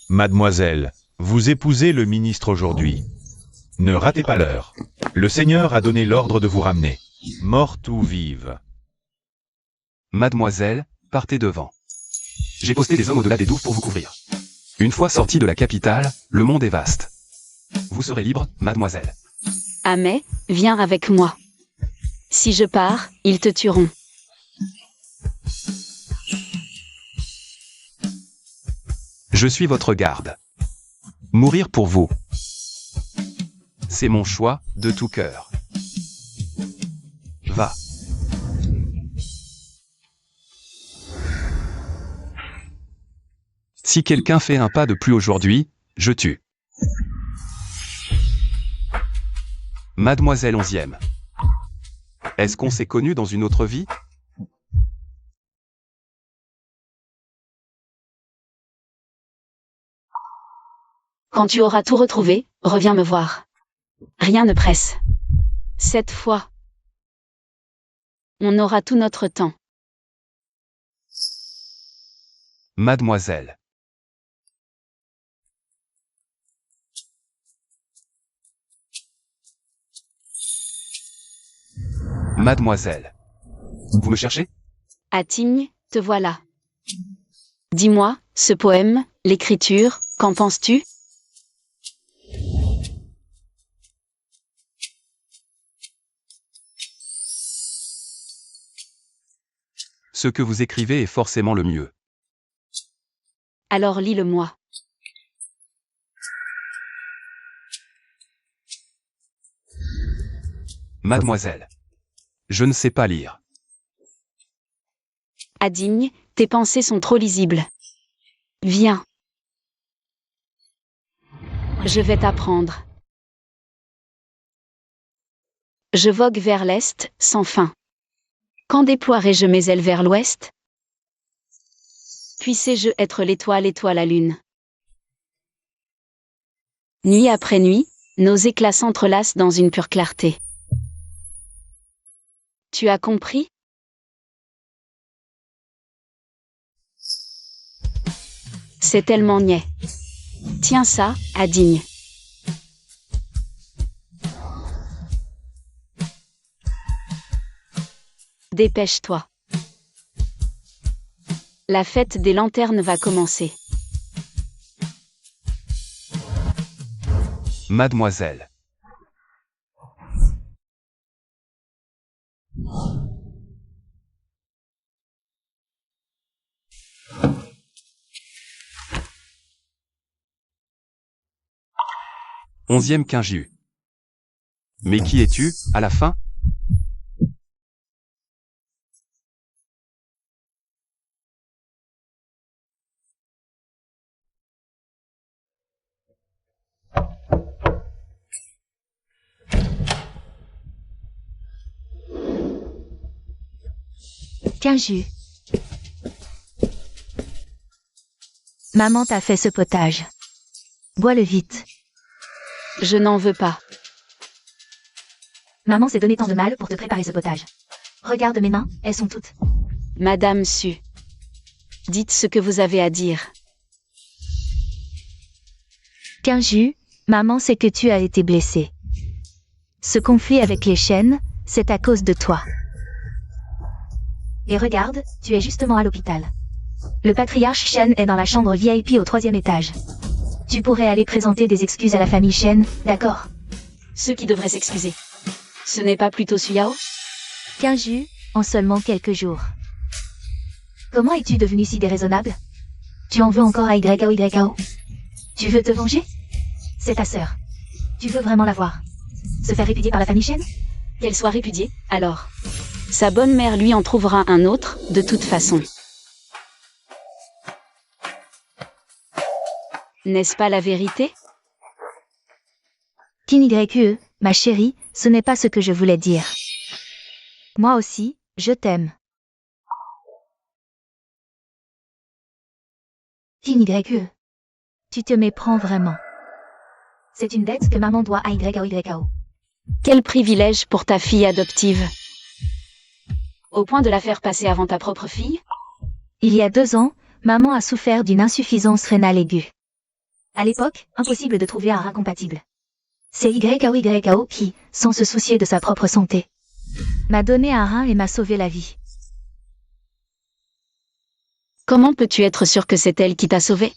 Mademoiselle, vous épousez le ministre aujourd'hui. Ne ratez pas l'heure. Le Seigneur a donné l'ordre de vous ramener. Morte ou vive. Mademoiselle, partez devant. J'ai posté des hommes au-delà des douves pour vous couvrir. Une fois sorti de la capitale, le monde est vaste. Vous serez libre, mademoiselle. Amé, viens avec moi. Si je pars, ils te tueront. Je suis votre garde. Mourir pour vous. C'est mon choix, de tout cœur. Va. Si quelqu'un fait un pas de plus aujourd'hui, je tue. Mademoiselle 11e. Est-ce qu'on s'est connus dans une autre vie? Quand tu auras tout retrouvé, reviens me voir. Rien ne presse. Cette fois, on aura tout notre temps. Mademoiselle. Mademoiselle. Vous me cherchez? Atigne, te voilà. Dis-moi, ce poème, l'écriture, qu'en penses-tu? Ce que vous écrivez est forcément le mieux. Alors lis-le-moi. Mademoiselle. Je ne sais pas lire. Adigne, tes pensées sont trop lisibles. Viens. Je vais t'apprendre. Je vogue vers l'est, sans fin. Quand déploierai-je mes ailes vers l'ouest? Puissé-je être l'étoile et toi la lune? Nuit après nuit, nos éclats s'entrelacent dans une pure clarté. Tu as compris? C'est tellement niais. Tiens ça, Adigne. Dépêche-toi. La fête des lanternes va commencer. Mademoiselle. Onzième quinjus. Mais qui es-tu, à la fin? Quinjus. Maman t'a fait ce potage. Bois-le vite. Je n'en veux pas. Maman s'est donné tant de mal pour te préparer ce potage. Regarde mes mains, elles sont toutes. Madame Su. Dites ce que vous avez à dire. Quinjus, maman sait que tu as été blessé. Ce conflit avec les chênes, c'est à cause de toi. Et regarde, tu es justement à l'hôpital. Le patriarche Shen est dans la chambre VIP au 3e étage. Tu pourrais aller présenter des excuses à la famille Shen, d'accord? Ceux qui devraient s'excuser. Ce n'est pas plutôt Suyao? Quinjus, en seulement quelques jours. Comment es-tu devenu si déraisonnable? Tu en veux encore à YAO? Tu veux te venger? C'est ta sœur. Tu veux vraiment la voir? Se faire répudier par la famille Shen? Qu'elle soit répudiée, alors. Sa bonne mère lui en trouvera un autre, de toute façon. N'est-ce pas la vérité? YE, ma chérie, ce n'est pas ce que je voulais dire. Moi aussi, je t'aime. YE. Tu te méprends vraiment. C'est une dette que maman doit à YAO. Quel privilège pour ta fille adoptive. Au point de la faire passer avant ta propre fille? Il y a 2 ans, maman a souffert d'une insuffisance rénale aiguë. À l'époque, impossible de trouver un rein compatible. C'est YAO qui, sans se soucier de sa propre santé, m'a donné un rein et m'a sauvé la vie. Comment peux-tu être sûr que c'est elle qui t'a sauvé?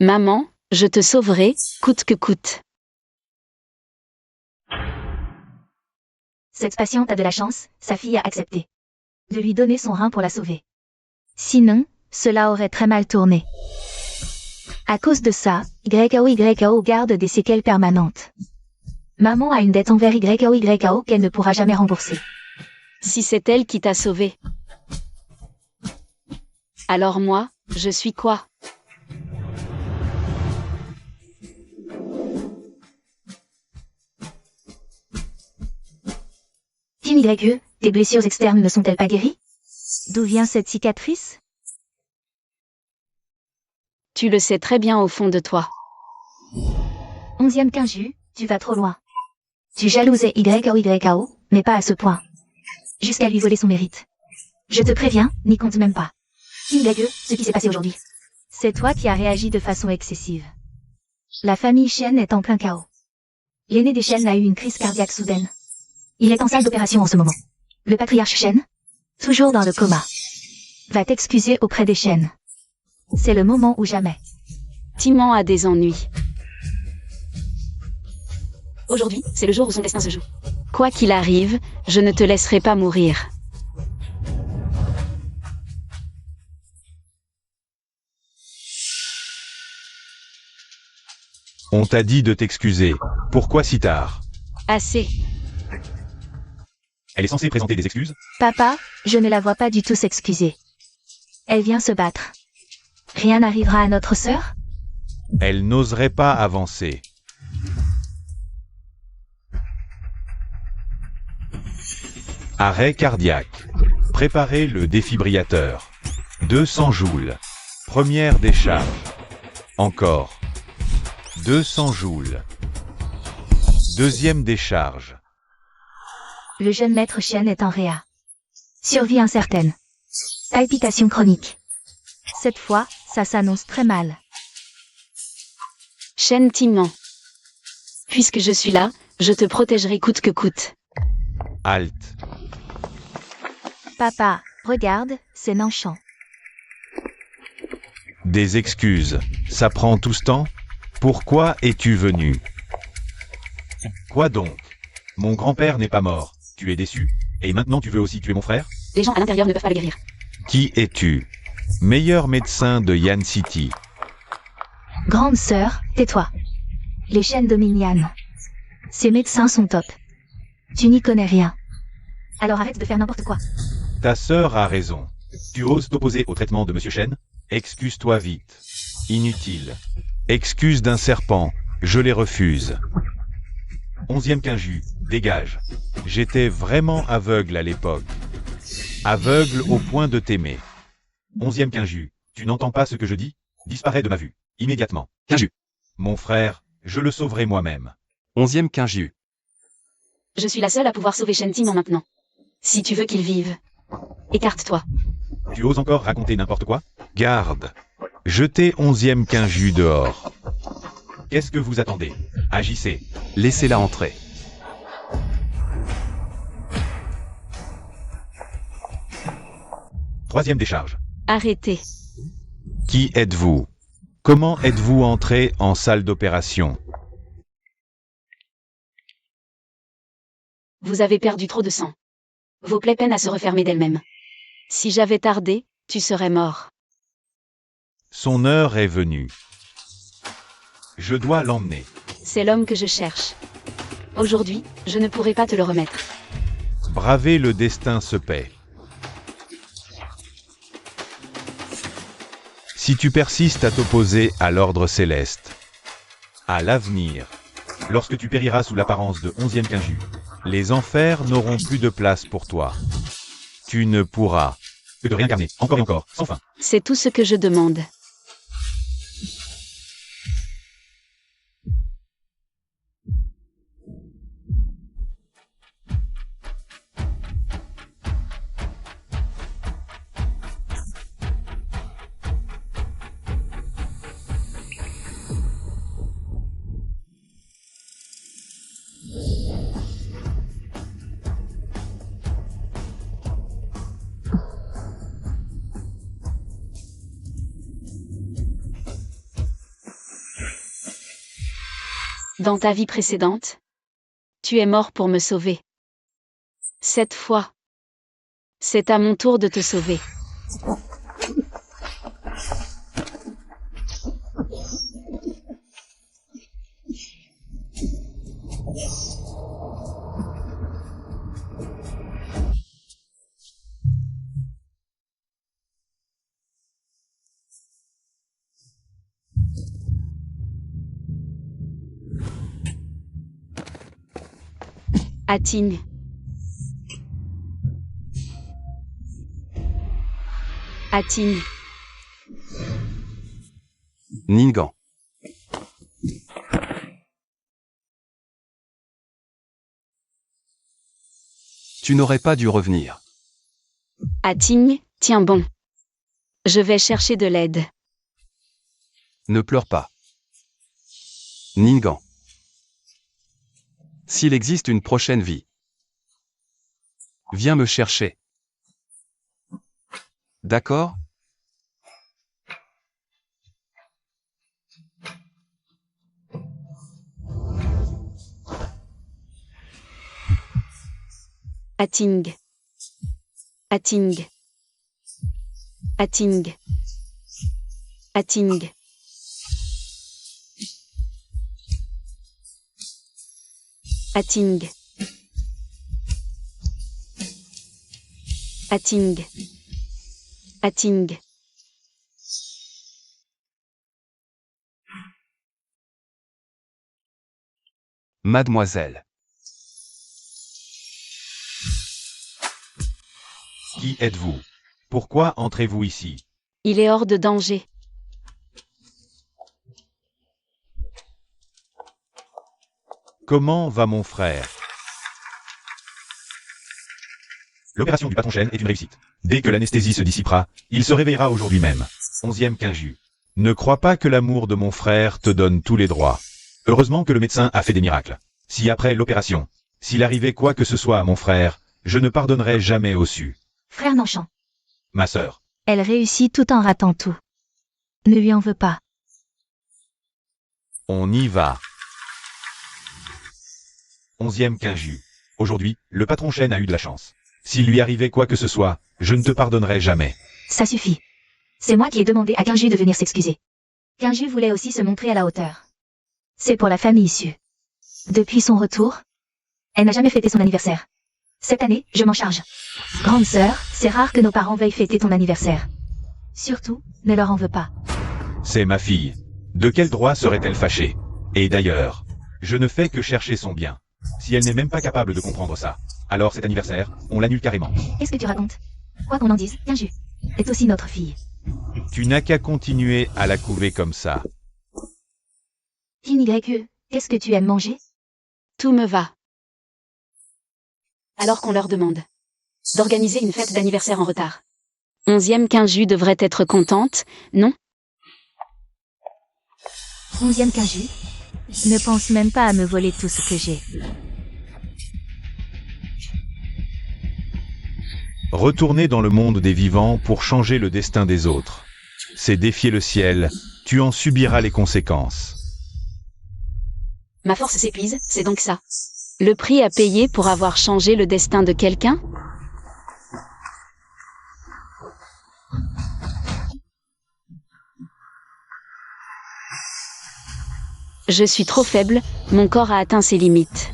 Maman, je te sauverai, coûte que coûte. Cette patiente a de la chance, sa fille a accepté de lui donner son rein pour la sauver. Sinon, cela aurait très mal tourné. À cause de ça, YAO garde des séquelles permanentes. Maman a une dette envers YAO qu'elle ne pourra jamais rembourser. Si c'est elle qui t'a sauvé. Alors moi, je suis quoi? YE, tes blessures externes ne sont-elles pas guéries? D'où vient cette cicatrice? Tu le sais très bien au fond de toi. 11e quinjus, tu vas trop loin. Tu jalousais YAO, mais pas à ce point. Jusqu'à lui voler son mérite. Je te préviens, n'y compte même pas. YE, ce qui s'est passé aujourd'hui. C'est toi qui as réagi de façon excessive. La famille Shen est en plein chaos. L'aîné des Shen a eu une crise cardiaque soudaine. Il est en salle d'opération en ce moment. Le patriarche Shen, toujours dans le coma, va t'excuser auprès des Shen. C'est le moment ou jamais. Timon a des ennuis. Aujourd'hui, c'est le jour où son destin se joue. Quoi qu'il arrive, je ne te laisserai pas mourir. On t'a dit de t'excuser. Pourquoi si tard? Assez. Elle est censée présenter des excuses? Papa, je ne la vois pas du tout s'excuser. Elle vient se battre. Rien n'arrivera à notre sœur? Elle n'oserait pas avancer. Arrêt cardiaque. Préparez le défibrillateur. 200 joules. Première décharge. Encore. 200 joules. Deuxième décharge. Le jeune maître Shen est en réa. Survie incertaine. Palpitation chronique. Cette fois, ça s'annonce très mal. Shen Ti ment. Puisque je suis là, je te protégerai coûte que coûte. Halte. Papa, regarde, c'est Nanchan. Des excuses. Ça prend tout ce temps? Pourquoi es-tu venu? Quoi donc? Mon grand-père n'est pas mort. Tu es déçu? Et maintenant tu veux aussi tuer mon frère? Les gens à l'intérieur ne peuvent pas le guérir. Qui es-tu? Meilleur médecin de Yan City. Grande sœur, tais-toi. Les Shen dominent Yan. Ces médecins sont top. Tu n'y connais rien. Alors arrête de faire n'importe quoi. Ta sœur a raison. Tu oses t'opposer au traitement de Monsieur Shen? Excuse-toi vite. Inutile. Excuse d'un serpent. Je les refuse. 11e Quinju, dégage. J'étais vraiment aveugle à l'époque. Aveugle au point de t'aimer. 11e Quinju, tu n'entends pas ce que je dis? Disparais de ma vue. Immédiatement. Quinju. Mon frère, je le sauverai moi-même. 11e Quinju. Je suis la seule à pouvoir sauver Shen Ti Ment maintenant. Si tu veux qu'il vive, écarte-toi. Tu oses encore raconter n'importe quoi? Garde. Jetez 11e Quinju dehors. Qu'est-ce que vous attendez? Agissez. Laissez-la entrer. Troisième décharge. Arrêtez. Qui êtes-vous? Comment êtes-vous entré en salle d'opération? Vous avez perdu trop de sang. Vos plaies peinent à se refermer d'elles-mêmes. Si j'avais tardé, tu serais mort. Son heure est venue. Je dois l'emmener. C'est l'homme que je cherche. Aujourd'hui, je ne pourrai pas te le remettre. Braver le destin se paie. Si tu persistes à t'opposer à l'ordre céleste, à l'avenir, lorsque tu périras sous l'apparence de 11e Quinju, les enfers n'auront plus de place pour toi. Tu ne pourras que de réincarner, encore et encore, sans fin. C'est tout ce que je demande. Dans ta vie précédente, tu es mort pour me sauver. Cette fois, c'est à mon tour de te sauver. Ating. Ating. Ningan. Tu n'aurais pas dû revenir. Ating, tiens bon. Je vais chercher de l'aide. Ne pleure pas. Ningan. S'il existe une prochaine vie, viens me chercher. D'accord? Ating. Ating. Ating. Ating. Ating. Ating. Ating. Mademoiselle. Qui êtes-vous? Pourquoi entrez-vous ici? Il est hors de danger. Comment va mon frère? L'opération du patron Shen est une réussite. Dès que l'anesthésie se dissipera, il se réveillera aujourd'hui même. 11e quinju. Ne crois pas que l'amour de mon frère te donne tous les droits. Heureusement que le médecin a fait des miracles. Si après l'opération, s'il arrivait quoi que ce soit à mon frère, je ne pardonnerai jamais au su. Frère Nanchant. Ma sœur. Elle réussit tout en ratant tout. Ne lui en veux pas. On y va. 11e quinju. Aujourd'hui, le patron Shen a eu de la chance. S'il lui arrivait quoi que ce soit, je ne te pardonnerai jamais. Ça suffit. C'est moi qui ai demandé à Quinju de venir s'excuser. Quinju voulait aussi se montrer à la hauteur. C'est pour la famille issue. Depuis son retour, elle n'a jamais fêté son anniversaire. Cette année, je m'en charge. Grande sœur, c'est rare que nos parents veuillent fêter ton anniversaire. Surtout, ne leur en veux pas. C'est ma fille. De quel droit serait-elle fâchée? Et d'ailleurs, je ne fais que chercher son bien. Si elle n'est même pas capable de comprendre ça, alors cet anniversaire, on l'annule carrément. Qu'est-ce que tu racontes? Quoi qu'on en dise, Quinju est aussi notre fille. Tu n'as qu'à continuer à la couver comme ça. YE, qu'est-ce que tu aimes manger? Tout me va. Alors qu'on leur demande d'organiser une fête d'anniversaire en retard. 11e quinju devrait être contente, non? 11e Quinju. Ne pense même pas à me voler tout ce que j'ai. Retourner dans le monde des vivants pour changer le destin des autres. C'est défier le ciel, tu en subiras les conséquences. Ma force s'épuise, c'est donc ça. Le prix à payer pour avoir changé le destin de quelqu'un? Je suis trop faible, mon corps a atteint ses limites.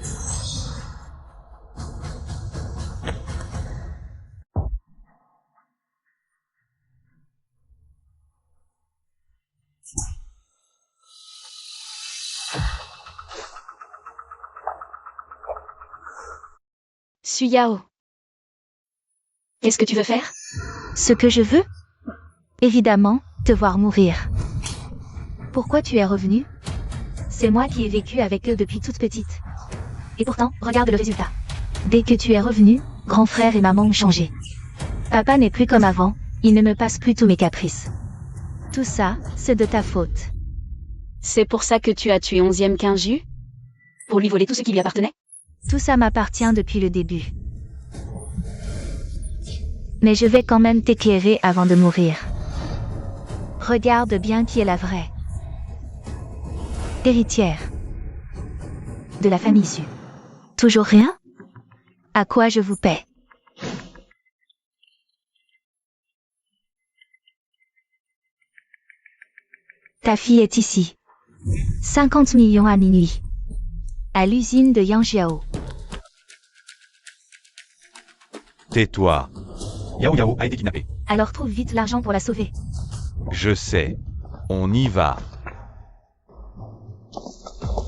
Suyao. Qu'est-ce que tu veux faire? Ce que je veux? Évidemment, te voir mourir. Pourquoi tu es revenu? C'est moi qui ai vécu avec eux depuis toute petite. Et pourtant, regarde le résultat. Dès que tu es revenu, grand frère et maman ont changé. Papa n'est plus comme avant, il ne me passe plus tous mes caprices. Tout ça, c'est de ta faute. C'est pour ça que tu as tué 11e quinju? Pour lui voler tout ce qui lui appartenait? Tout ça m'appartient depuis le début. Mais je vais quand même t'éclairer avant de mourir. Regarde bien qui est la vraie héritière de la famille issue. Toujours rien? À quoi je vous paie? Ta fille est ici. 50 millions à minuit. À l'usine de Yangjiao. Tais-toi. Yao Yao a été kidnappé. Alors trouve vite l'argent pour la sauver. Je sais. On y va.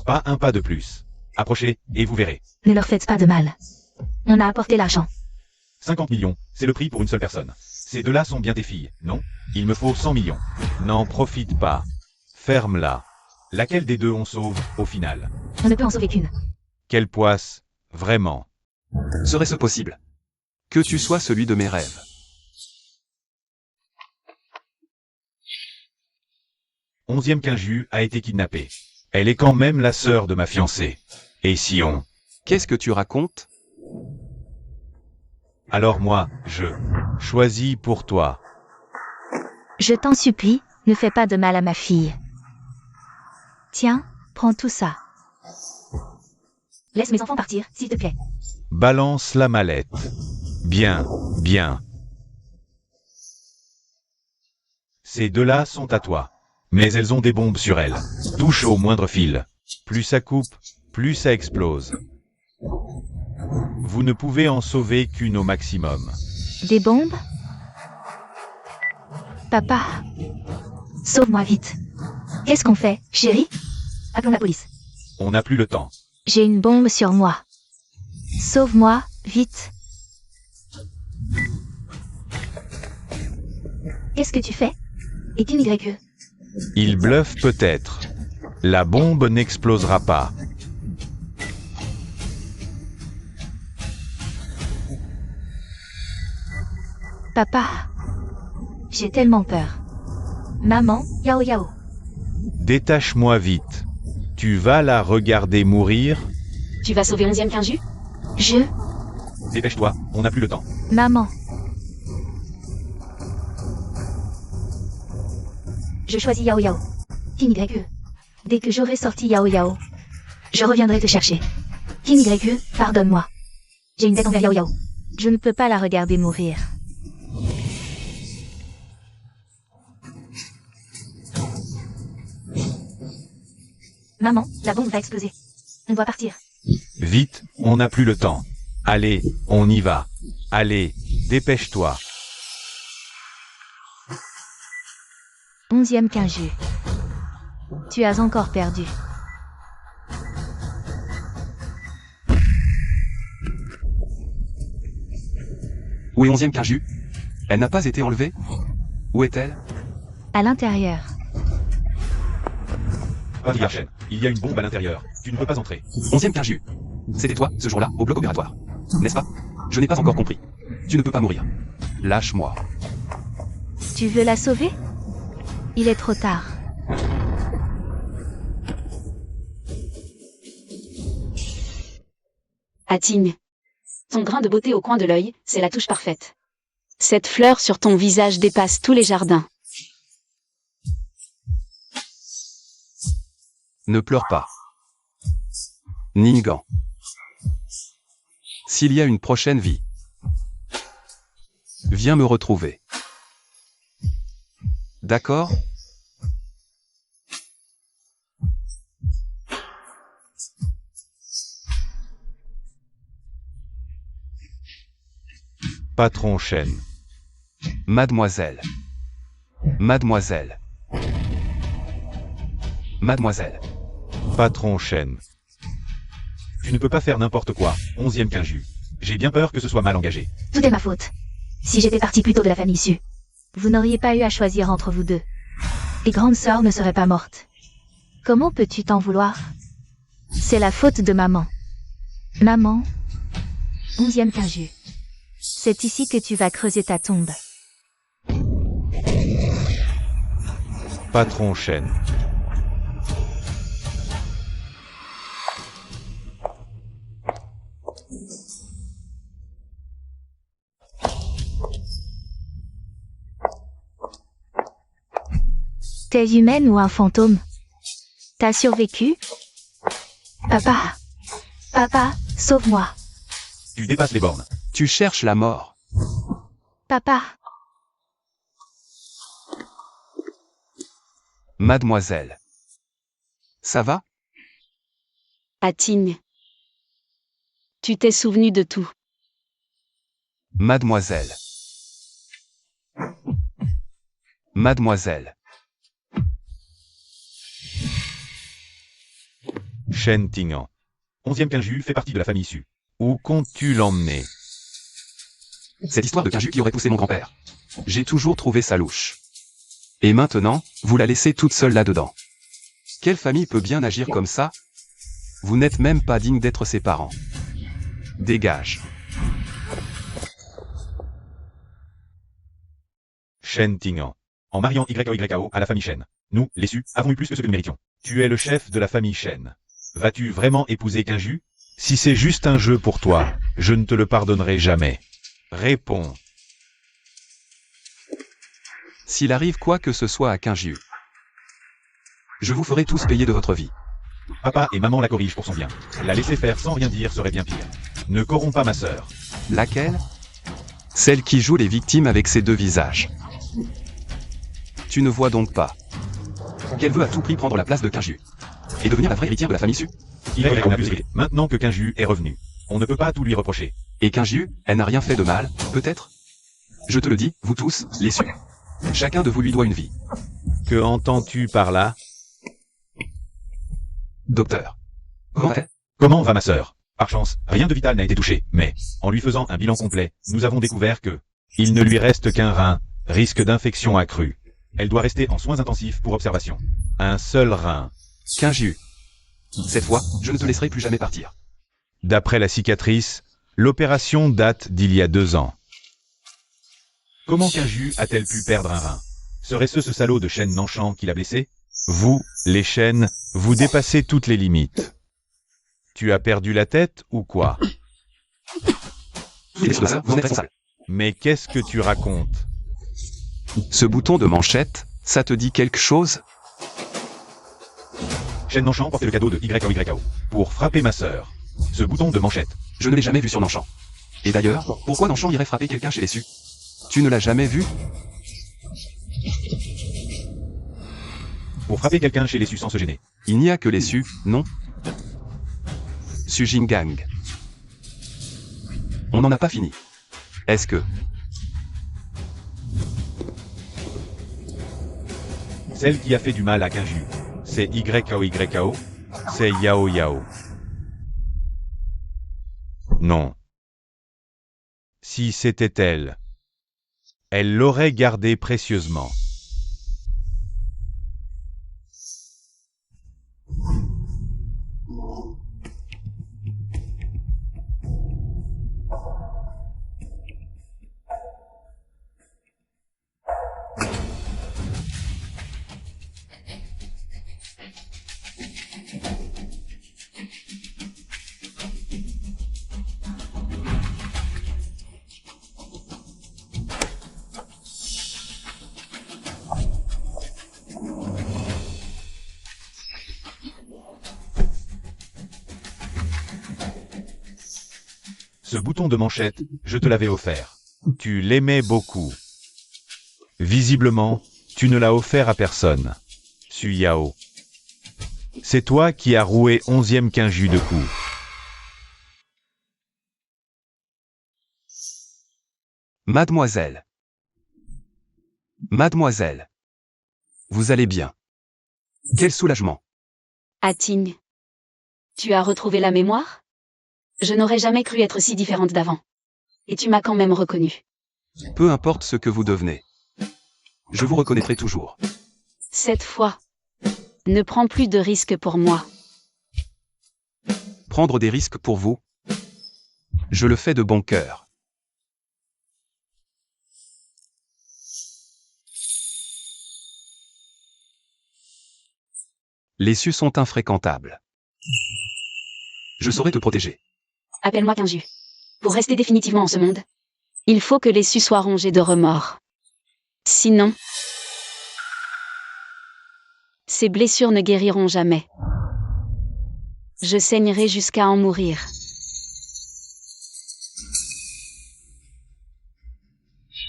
Pas un pas de plus. Approchez, et vous verrez. Ne leur faites pas de mal. On a apporté l'argent. 50 millions, c'est le prix pour une seule personne. Ces deux-là sont bien tes filles, non? Il me faut 100 millions. N'en profite pas. Ferme-la. Laquelle des deux on sauve, au final? On ne peut en sauver qu'une. Quelle poisse, vraiment. Serait-ce possible? Que tu sois celui de mes rêves. 11e quinju a été kidnappée. Elle est quand même la sœur de ma fiancée. Et si on... Qu'est-ce que tu racontes? Alors moi, je... choisis pour toi. Je t'en supplie, ne fais pas de mal à ma fille. Tiens, prends tout ça. Laisse mes enfants partir, s'il te plaît. Balance la mallette. Bien, bien. Ces deux-là sont à toi. Mais elles ont des bombes sur elles. Touche au moindre fil. Plus ça coupe, plus ça explose. Vous ne pouvez en sauver qu'une au maximum. Des bombes? Papa. Sauve-moi vite. Qu'est-ce qu'on fait, chérie? Appelons la police. On n'a plus le temps. J'ai une bombe sur moi. Sauve-moi, vite. Qu'est-ce que tu fais? Est-il YE? Il bluffe peut-être. La bombe n'explosera pas. Papa. J'ai tellement peur. Maman, Yao Yao. Détache-moi vite. Tu vas la regarder mourir? Tu vas sauver 11e Quinju? Je... Dépêche-toi, on n'a plus le temps. Maman. Je choisis Yao Yao. King YE. Dès que j'aurai sorti Yao Yao, je reviendrai te chercher. King YE, pardonne-moi. J'ai une dette envers Yao Yao. Je ne peux pas la regarder mourir. Maman, la bombe va exploser. On doit partir. Vite, on n'a plus le temps. Allez, on y va. Allez, dépêche-toi. 11e Quinju. Tu as encore perdu. Où est 11e Quinju? Elle n'a pas été enlevée? Où est-elle? À l'intérieur. Patriarche Shen, il y a une bombe à l'intérieur. Tu ne peux pas entrer. 11e Quinju. C'était toi, ce jour-là, au bloc opératoire. N'est-ce pas? Je n'ai pas encore compris. Tu ne peux pas mourir. Lâche-moi. Tu veux la sauver? Il est trop tard. Ating. Ton grain de beauté au coin de l'œil, c'est la touche parfaite. Cette fleur sur ton visage dépasse tous les jardins. Ne pleure pas. Ningan. S'il y a une prochaine vie, viens me retrouver. D'accord? Patron Shen. Mademoiselle. Mademoiselle. Mademoiselle. Patron Shen. Tu ne peux pas faire n'importe quoi, 11e Quinju. J'ai bien peur que ce soit mal engagé. Tout est ma faute. Si j'étais partie plus tôt de la famille Su, vous n'auriez pas eu à choisir entre vous deux. Les grandes sœurs ne seraient pas mortes. Comment peux-tu t'en vouloir? C'est la faute de maman. Maman, 11e Quinju. C'est ici que tu vas creuser ta tombe. Patron Shen. T'es humaine ou un fantôme? T'as survécu? Papa. Papa, sauve-moi. Tu dépasses les bornes. Tu cherches la mort. Papa. Mademoiselle. Ça va? Ating. Tu t'es souvenu de tout. Mademoiselle. Mademoiselle. Shen Tingan. 11e Quinju fait partie de la famille Su. Où comptes-tu l'emmener? Cette histoire de Quinju qui aurait poussé mon grand-père. J'ai toujours trouvé ça louche. Et maintenant, vous la laissez toute seule là-dedans. Quelle famille peut bien agir comme ça? Vous n'êtes même pas digne d'être ses parents. Dégage. Shen Tingan. En mariant YYAO à la famille Shen, nous, les Su, avons eu plus que ce que nous méritions. Tu es le chef de la famille Shen. Vas-tu vraiment épouser Quinju? Si c'est juste un jeu pour toi, je ne te le pardonnerai jamais. Réponds. S'il arrive quoi que ce soit à Quinju, je vous ferai tous payer de votre vie. Papa et maman la corrigent pour son bien. La laisser faire sans rien dire serait bien pire. Ne corromps pas ma sœur. Laquelle? Celle qui joue les victimes avec ses deux visages. Tu ne vois donc pas qu'elle veut à tout prix prendre la place de Quinju et devenir la vraie héritière de la famille Su. Maintenant que Quinju est revenu, on ne peut pas tout lui reprocher. Et Quinju, elle n'a rien fait de mal, peut-être? Je te le dis, vous tous, les Su. Chacun de vous lui doit une vie. Que entends-tu par là? Docteur. Comment va ma sœur? Par chance, rien de vital n'a été touché, mais, en lui faisant un bilan complet, nous avons découvert que, il ne lui reste qu'un rein, risque d'infection accrue. Elle doit rester en soins intensifs pour observation. Un seul rein. Kinju. Cette fois, je ne te laisserai plus jamais partir. D'après la cicatrice, l'opération date d'il y a 2 ans. Comment Kinju a-t-elle pu perdre un rein? Serait-ce ce salaud de Shen Nanshan qui l'a blessé? Vous, les Shen, vous dépassez toutes les limites. Tu as perdu la tête ou quoi? Mais qu'est-ce que tu racontes? Ce bouton de manchette, ça te dit quelque chose? Shen Nanshan portait le cadeau de YKO pour frapper ma sœur. Ce bouton de manchette. Je ne l'ai jamais vu sur Nanshan. Et d'ailleurs, pourquoi Nanshan irait frapper quelqu'un chez les Su? Tu ne l'as jamais vu? Pour frapper quelqu'un chez les Su sans se gêner. Il n'y a que les Su, non? Sujin Gang. On n'en a pas fini. Est-ce que... Celle qui a fait du mal à Kinju, c'est YKO? C'est Yao? Non. Si c'était elle, elle l'aurait gardé précieusement. Ce bouton de manchette, je te l'avais offert. Tu l'aimais beaucoup. Visiblement, tu ne l'as offert à personne. Su Yao. C'est toi qui as roué 11e Kinju de coups. Mademoiselle. Mademoiselle. Vous allez bien. Quel soulagement. Ating. Tu as retrouvé la mémoire? Je n'aurais jamais cru être si différente d'avant. Et tu m'as quand même reconnue. Peu importe ce que vous devenez. Je vous reconnaîtrai toujours. Cette fois, ne prends plus de risques pour moi. Prendre des risques pour vous? Je le fais de bon cœur. Les Su sont infréquentables. Je saurai te protéger. Appelle-moi Kinju. Pour rester définitivement en ce monde, il faut que les Su soient rongés de remords. Sinon, ces blessures ne guériront jamais. Je saignerai jusqu'à en mourir.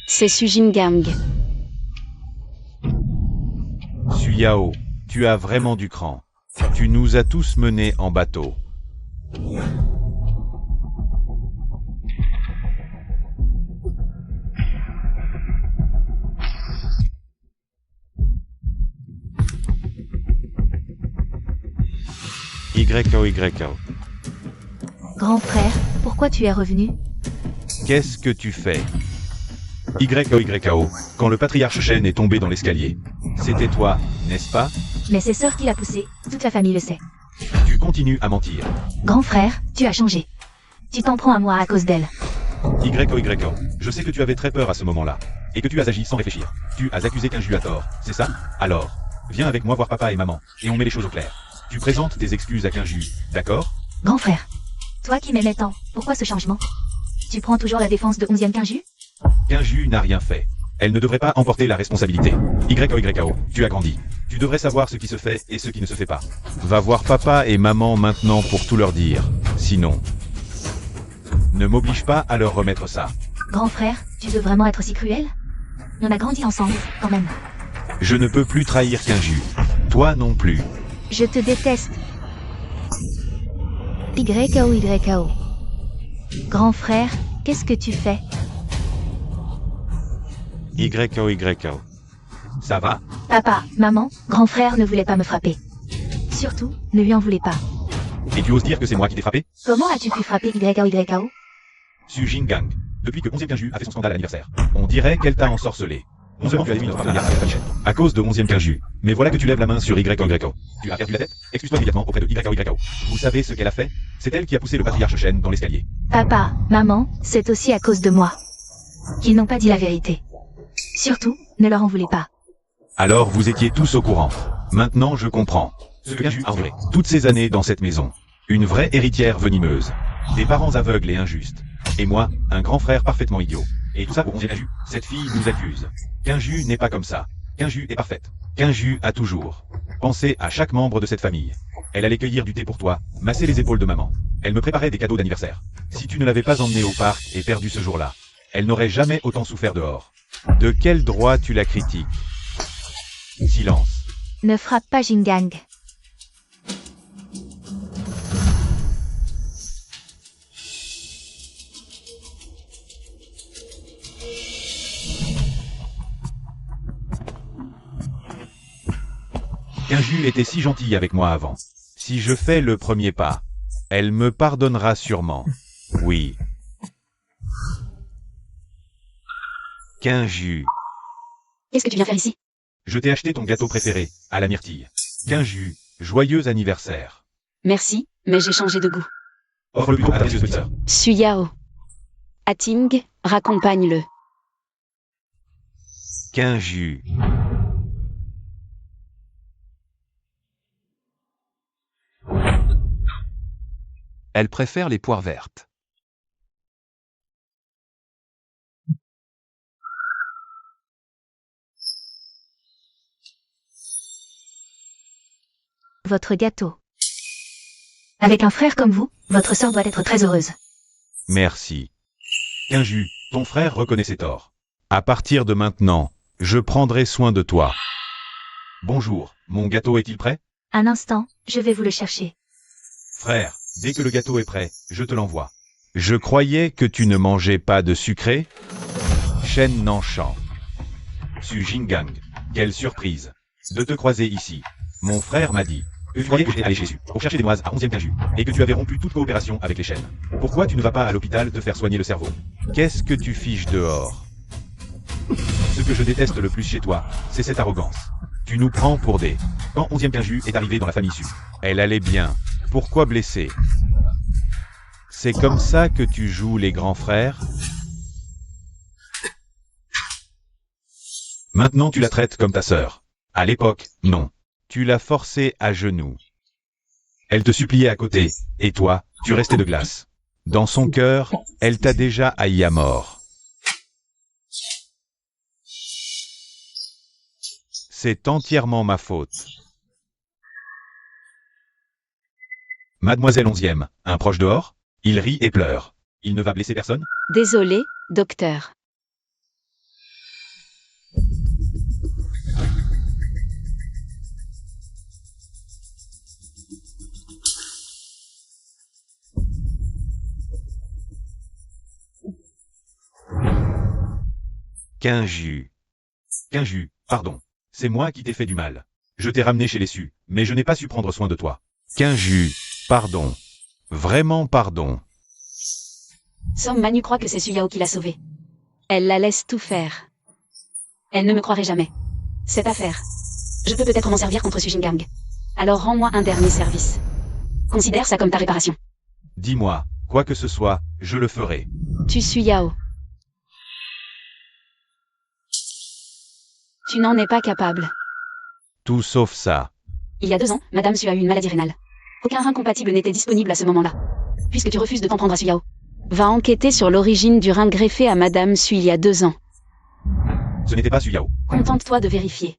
C'est Sujin Gang. Su Yao, tu as vraiment du cran. Tu nous as tous menés en bateau. YKO. Grand frère, pourquoi tu es revenu? Qu'est-ce que tu fais? YKO, quand le patriarche Shen est tombé dans l'escalier. C'était toi, n'est-ce pas? Mais c'est Sœur qui l'a poussé, toute la famille le sait. Tu continues à mentir. Grand frère, tu as changé. Tu t'en prends à moi à cause d'elle. YKO, je sais que tu avais très peur à ce moment-là, et que tu as agi sans réfléchir. Tu as accusé Kinju à tort, c'est ça? Alors, viens avec moi voir papa et maman, et on met les choses au clair. Tu présentes tes excuses à Kinju, d'accord? Grand frère, toi qui m'aimais tant, pourquoi ce changement? Tu prends toujours la défense de 11e Kinju? Kinju n'a rien fait. Elle ne devrait pas emporter la responsabilité. YKO, tu as grandi. Tu devrais savoir ce qui se fait et ce qui ne se fait pas. Va voir papa et maman maintenant pour tout leur dire. Sinon, ne m'oblige pas à leur remettre ça. Grand frère, tu veux vraiment être si cruel? On a grandi ensemble, quand même. Je ne peux plus trahir Kinju. Toi non plus. Je te déteste. YKO. Grand frère, qu'est-ce que tu fais? YO. Ça va? Papa, maman, grand frère ne voulait pas me frapper. Surtout, ne lui en voulez pas. Et tu oses dire que c'est moi qui t'ai frappé? Comment as-tu pu frapper YO? Su Jingang. Depuis que 11e Quinju a fait son scandale à l'anniversaire. On dirait qu'elle t'a ensorcelé. Non seulement tu as détruit notre partenariat avec la chaîne, à cause de 11e Quinju, mais voilà que tu lèves la main sur YO. Tu as perdu la tête? Excuse-toi immédiatement auprès de YO. Vous savez ce qu'elle a fait? C'est elle qui a poussé le patriarche Shen dans l'escalier. Papa, maman, c'est aussi à cause de moi. Qu'ils n'ont pas dit la vérité. Surtout, ne leur en voulez pas. Alors vous étiez tous au courant. Maintenant je comprends. Ce que Quinju a enduré toutes ces années dans cette maison. Une vraie héritière venimeuse. Des parents aveugles et injustes. Et moi, un grand frère parfaitement idiot. Et tout ça pour 11e Quinju. Cette fille nous accuse. Quinju n'est pas comme ça. Quinju est parfaite. Quinju a toujours pensé à chaque membre de cette famille. Elle allait cueillir du thé pour toi, masser les épaules de maman. Elle me préparait des cadeaux d'anniversaire. Si tu ne l'avais pas emmenée au parc et perdu ce jour-là, elle n'aurait jamais autant souffert dehors. De quel droit tu la critiques? Silence. Ne frappe pas Jingang. Quinju était si gentille avec moi avant. Si je fais le premier pas, elle me pardonnera sûrement. Oui. Quinju. Qu'est-ce que tu viens faire ici? Je t'ai acheté ton gâteau préféré, à la myrtille. Quinju, joyeux anniversaire. Merci, mais j'ai changé de goût. Offre-le plutôt à ta précieuse petite sœur. Su Yao. Ating, raccompagne-le. Quinju. Elle préfère les poires vertes. Votre gâteau. Avec un frère comme vous, votre sœur doit être très heureuse. Merci. Quinju, ton frère reconnaît ses torts. À partir de maintenant, je prendrai soin de toi. Bonjour, mon gâteau est-il prêt? Un instant, je vais vous le chercher. Frère, dès que le gâteau est prêt, je te l'envoie. Je croyais que tu ne mangeais pas de sucré? Shen Nanshan. Su Jingang. Quelle surprise de te croiser ici. Mon frère m'a dit que tu croyais que j'étais allé chez Su pour chercher des noises à 11e Quinju, et que tu avais rompu toute coopération avec les chaînes. Pourquoi tu ne vas pas à l'hôpital te faire soigner le cerveau? Qu'est-ce que tu fiches dehors? Ce que je déteste le plus chez toi, c'est cette arrogance. Tu nous prends pour des... Quand 11e Quinju est arrivé dans la famille Su, elle allait bien. Pourquoi blesser? C'est comme ça que tu joues les grands frères? Maintenant tu la traites comme ta sœur. À l'époque, non. Tu l'as forcée à genoux. Elle te suppliait à côté, et toi, tu restais de glace. Dans son cœur, elle t'a déjà haï à mort. C'est entièrement ma faute. Mademoiselle 11e, un proche dehors? Il rit et pleure. Il ne va blesser personne? Désolé, docteur. Quinju, pardon. C'est moi qui t'ai fait du mal. Je t'ai ramené chez les Su, mais je n'ai pas su prendre soin de toi. Quinju, pardon. Vraiment pardon. Som Manu croit que c'est Su Yao qui l'a sauvée. Elle la laisse tout faire. Elle ne me croirait jamais. Cette affaire. Je peux peut-être m'en servir contre Su Jingang. Alors rends-moi un dernier service. Considère ça comme ta réparation. Dis-moi, quoi que ce soit, je le ferai. Tu Su Yao. Tu n'en es pas capable. Tout sauf ça. Il y a 2 ans, Madame Su a eu une maladie rénale. Aucun rein compatible n'était disponible à ce moment-là. Puisque tu refuses de t'en prendre à Su Yao, va enquêter sur l'origine du rein greffé à Madame Su il y a 2 ans. Ce n'était pas Su Yao. Contente-toi de vérifier.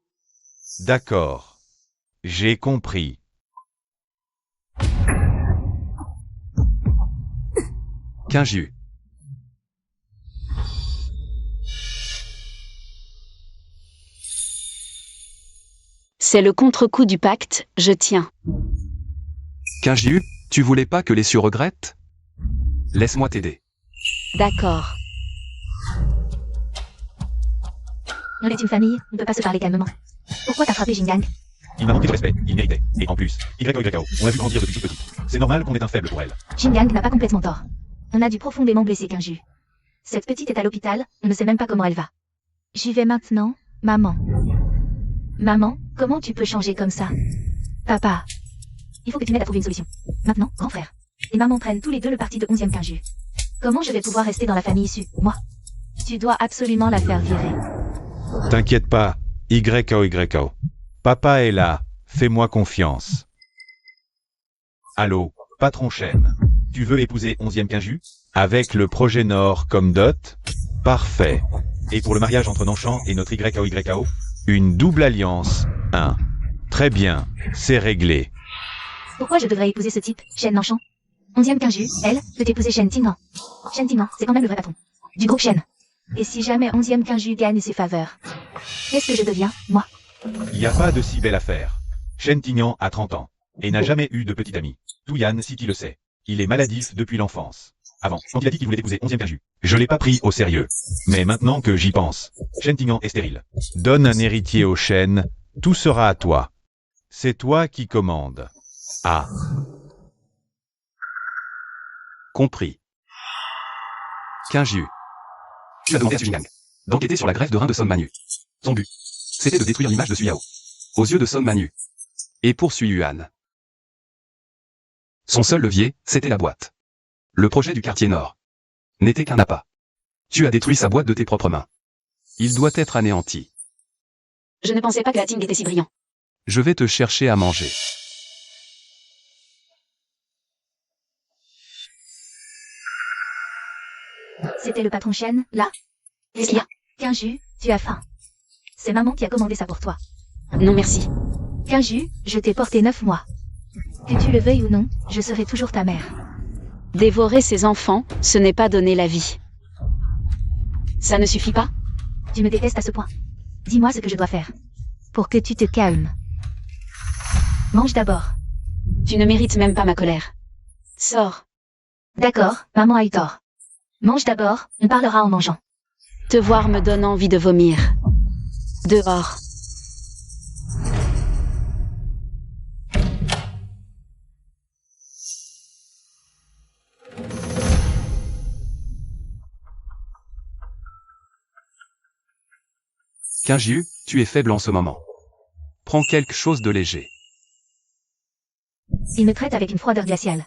D'accord. J'ai compris. Quinju. C'est le contre-coup du pacte, je tiens. Quinju, tu voulais pas que les Su regrettent? Laisse-moi t'aider. D'accord. On est une famille, on ne peut pas se parler calmement. Pourquoi t'as frappé Jingang? Il m'a manqué de respect, il méritait. Et en plus, YKO, on l'a vu grandir depuis toute petite. C'est normal qu'on ait un faible pour elle. Jingang n'a pas complètement tort. On a dû profondément blesser Kinju. Cette petite est à l'hôpital, on ne sait même pas comment elle va. J'y vais maintenant, maman. Maman, comment tu peux changer comme ça? Papa. Il faut que tu m'aides à trouver une solution. Maintenant, grand frère. Et maman prennent tous les deux le parti de 11e Kinju. Comment je vais pouvoir rester dans la famille issue, moi? Tu dois absolument la faire virer. T'inquiète pas, YKO. Papa est là, fais-moi confiance. Allô, patron Shen. Tu veux épouser 11e Kinju? Avec le projet Nord comme dot? Parfait. Et pour le mariage entre Nanchan et notre YKO? Une double alliance, 1. Très bien, c'est réglé. Pourquoi je devrais épouser ce type, Shen Nanchan? 11e Kinju, elle, peut épouser Shen Tingan. Shen Tingan, c'est quand même le vrai patron. Du groupe Shen. Et si jamais 11e Kinju gagne ses faveurs? Qu'est-ce que je deviens, moi? Il n'y a pas de si belle affaire. Shen Tignan a 30 ans. Et n'a jamais eu de petit ami. Touyan City le sait. Il est maladif depuis l'enfance. Avant, quand il a dit qu'il voulait épouser 11e Kinju, je l'ai pas pris au sérieux. Mais maintenant que j'y pense, Shen Tignan est stérile. Donne un héritier au Shen, tout sera à toi. C'est toi qui commandes. Ah. Compris. Kinju. Tu as demandé à Su Jingang d'enquêter sur la greffe de rein de Song Manu. Son but, c'était de détruire l'image de Su Yao aux yeux de Song Manu. Et pour Su Yuan, son seul levier, c'était la boîte. Le projet du quartier nord n'était qu'un appât. Tu as détruit sa boîte de tes propres mains. Il doit être anéanti. Je ne pensais pas que Ating était si brillant. Je vais te chercher à manger. C'était le patron Shen, là? Qu'est-ce qu'il y a? Kinju, tu as faim. C'est maman qui a commandé ça pour toi. Non merci. Kinju, je t'ai porté 9 mois. Que tu le veuilles ou non, je serai toujours ta mère. Dévorer ses enfants, ce n'est pas donner la vie. Ça ne suffit pas? Tu me détestes à ce point. Dis-moi ce que je dois faire. Pour que tu te calmes. Mange d'abord. Tu ne mérites même pas ma colère. Sors. D'accord, maman a eu tort. Mange d'abord, on parlera en mangeant. Te voir me donne envie de vomir. Dehors. Kinju, tu es faible en ce moment. Prends quelque chose de léger. Il me traite avec une froideur glaciale.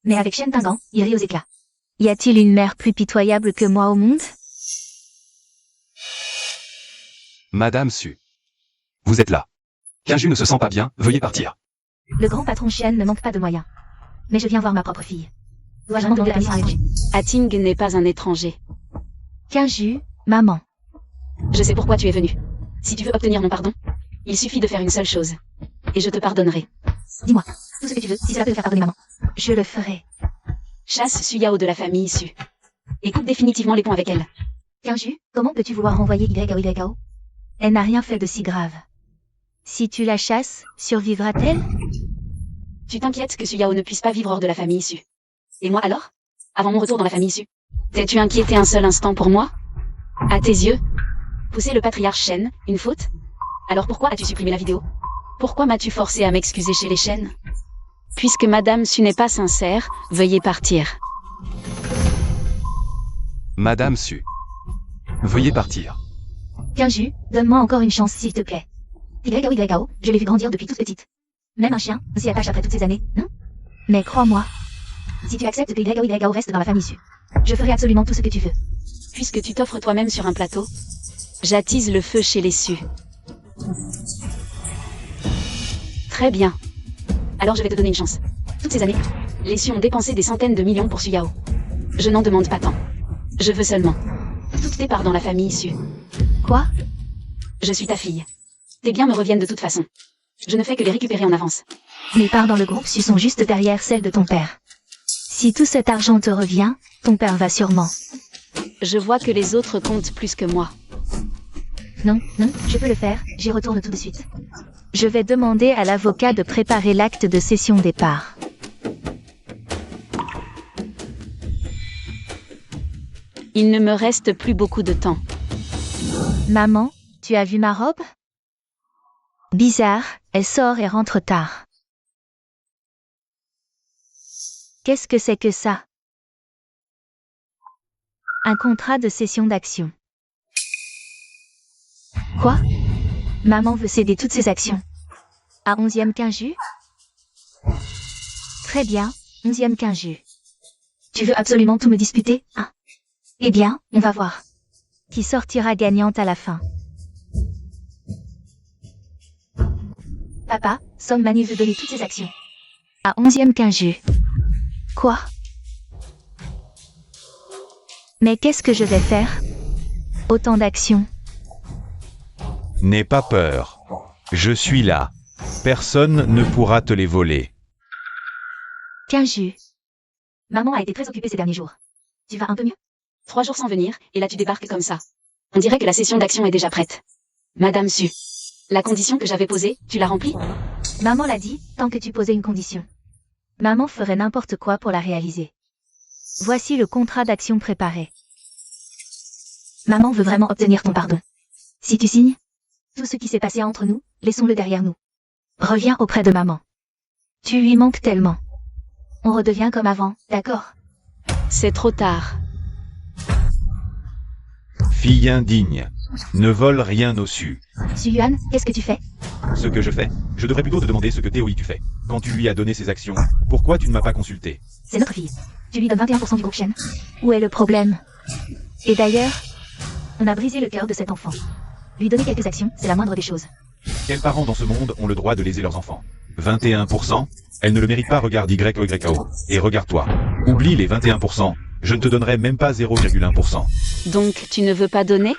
Mais avec Shen Tingan, il rit aux éclats. Y a-t-il une mère plus pitoyable que moi au monde? Madame Su. Vous êtes là. Kinju ne se sent pas bien, veuillez partir. Le grand patron Shen ne manque pas de moyens. Mais je viens voir ma propre fille. Dois-je demander permission à Kinju? Ating n'est pas un étranger. Kinju, maman. Je sais pourquoi tu es venu. Si tu veux obtenir mon pardon, il suffit de faire une seule chose. Et je te pardonnerai. Dis-moi, tout ce que tu veux, si cela peut te faire pardonner maman. Je le ferai. Chasse Su Yao de la famille issue. Et coupe définitivement les ponts avec elle. Kinju, comment peux-tu vouloir renvoyer YKO? Elle n'a rien fait de si grave. Si tu la chasses, survivra-t-elle? Tu t'inquiètes que Su Yao ne puisse pas vivre hors de la famille issue. Et moi alors? Avant mon retour dans la famille issue. T'es-tu inquiété un seul instant pour moi? À tes yeux? Pousser le patriarche Shen, une faute? Alors pourquoi as-tu supprimé la vidéo? Pourquoi m'as-tu forcé à m'excuser chez les Shen? Puisque Madame Su n'est pas sincère, veuillez partir. Madame Su. Veuillez partir. Kinju, donne-moi encore une chance s'il te plaît. YKO, je l'ai vu grandir depuis toute petite. Même un chien s'y attache après toutes ces années, non? Mais crois-moi, si tu acceptes que YKO reste dans la famille issue, je ferai absolument tout ce que tu veux. Puisque tu t'offres toi-même sur un plateau, j'attise le feu chez les Su. Très bien. Alors je vais te donner une chance. Toutes ces années, les Su ont dépensé des centaines de millions pour Su Yao. Je n'en demande pas tant. Je veux seulement toutes tes parts dans la famille issue. Quoi? Je suis ta fille. Tes biens me reviennent de toute façon. Je ne fais que les récupérer en avance. Mes parts dans le groupe Su sont juste derrière celles de ton père. Si tout cet argent te revient, ton père va sûrement. Je vois que les autres comptent plus que moi. Non, je peux le faire, j'y retourne tout de suite. Je vais demander à l'avocat de préparer l'acte de cession des parts. Il ne me reste plus beaucoup de temps. Maman, Tu as vu ma robe? Bizarre, elle sort et rentre tard. Qu'est-ce que c'est que ça? Un contrat de cession d'actions. Quoi? Maman veut céder toutes ses actions. À 11e quinjus? Très bien, 11e quinjus. Tu veux absolument tout me disputer, hein? Eh bien, on va voir. Qui sortira gagnante à la fin? Papa, Song Manu veut donner toutes ses actions. À 11e quinjus. Quoi? Mais qu'est-ce que je vais faire? Autant d'actions. N'aie pas peur. Je suis là. Personne ne pourra te les voler. Quinjus. Maman a été très occupée ces derniers jours. Tu vas un peu mieux? 3 jours sans venir, et là tu débarques comme ça. On dirait que la session d'action est déjà prête. Madame Su. La condition que j'avais posée, tu l'as remplie? Maman l'a dit, tant que tu posais une condition. Maman ferait n'importe quoi pour la réaliser. Voici le contrat d'action préparé. Maman veut vraiment obtenir ton pardon. Si tu signes, tout ce qui s'est passé entre nous, laissons-le derrière nous. Reviens auprès de maman. Tu lui manques tellement. On redevient comme avant, d'accord? C'est trop tard. Fille indigne. Ne vole rien au su. Suyuan, qu'est-ce que tu fais? Ce que je fais, je devrais plutôt te demander ce que Théoï tu fais. Quand tu lui as donné ses actions, pourquoi tu ne m'as pas consulté? C'est notre fille. Tu lui donnes 21% du groupe Shen. Où est le problème? Et d'ailleurs, on a brisé le cœur de cet enfant. Lui donner quelques actions, c'est la moindre des choses. Quels parents dans ce monde ont le droit de léser leurs enfants? 21%? Elle ne le mérite pas, regarde YYO. Et regarde-toi. Oublie les 21%. Je ne te donnerai même pas 0,1%. Donc tu ne veux pas donner?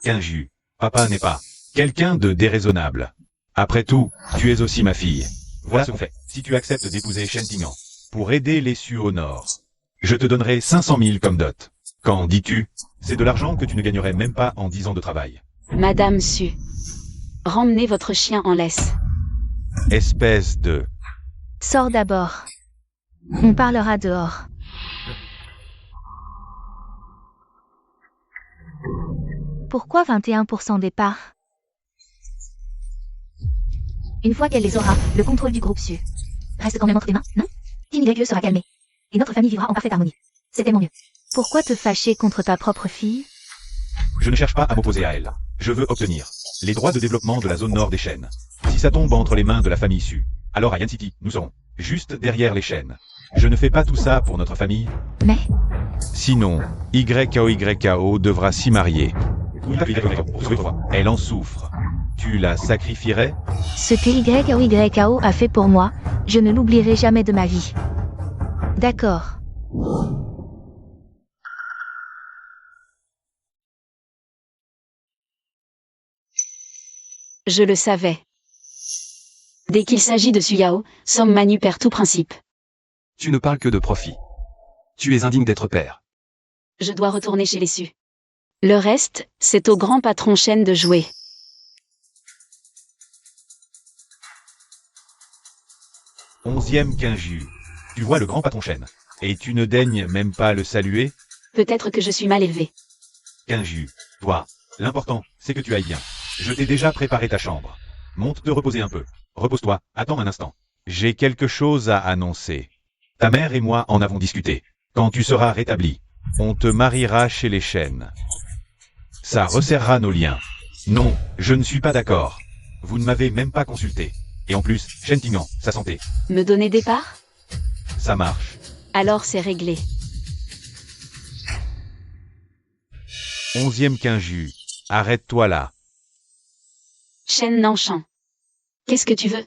Quinjus. Papa n'est pas quelqu'un de déraisonnable. Après tout, tu es aussi ma fille. Voilà ce qu'on fait. Si tu acceptes d'épouser Shen Tingnan pour aider les Su au nord, je te donnerai 500 000 comme dot. Qu'en dis-tu? C'est de l'argent que tu ne gagnerais même pas en 10 ans de travail. Madame Su. Ramenez votre chien en laisse. Espèce de... Sors d'abord. On parlera dehors. Pourquoi 21% des parts? Une fois qu'elle les aura, le contrôle du groupe Su reste quand même entre tes mains, non? Team YE sera calmé. Et notre famille vivra en parfaite harmonie. C'est tellement mieux. Pourquoi te fâcher contre ta propre fille? Je ne cherche pas à m'opposer à elle. Je veux obtenir les droits de développement de la zone nord des chênes. Si ça tombe entre les mains de la famille Su, alors à Yan City, nous serons juste derrière les chênes. Je ne fais pas tout ça pour notre famille. Mais... Sinon, YKO devra s'y marier. Elle en souffre. Tu la sacrifierais? Ce que YKO a fait pour moi, je ne l'oublierai jamais de ma vie. D'accord. Je le savais. Dès qu'il s'agit de Suyao, Song Manu perd tout principe. Tu ne parles que de profit. Tu es indigne d'être père. Je dois retourner chez les Su. Le reste, c'est au grand patron Shen de jouer. Onzième quinjus. Tu vois le grand patron Shen. Et tu ne daignes même pas le saluer? Peut-être que je suis mal élevée. Quinjus. Toi. L'important, c'est que tu ailles bien. Je t'ai déjà préparé ta chambre. Monte te reposer un peu. Repose-toi, attends un instant. J'ai quelque chose à annoncer. Ta mère et moi en avons discuté. Quand tu seras rétabli, on te mariera chez les chênes. Ça resserrera nos liens. Non, je ne suis pas d'accord. Vous ne m'avez même pas consulté. Et en plus, Shen Tingnan, sa santé. Me donner des parts? Ça marche. Alors c'est réglé. 11e quinjus. Arrête-toi là. Shen Nanshan. Qu'est-ce que tu veux?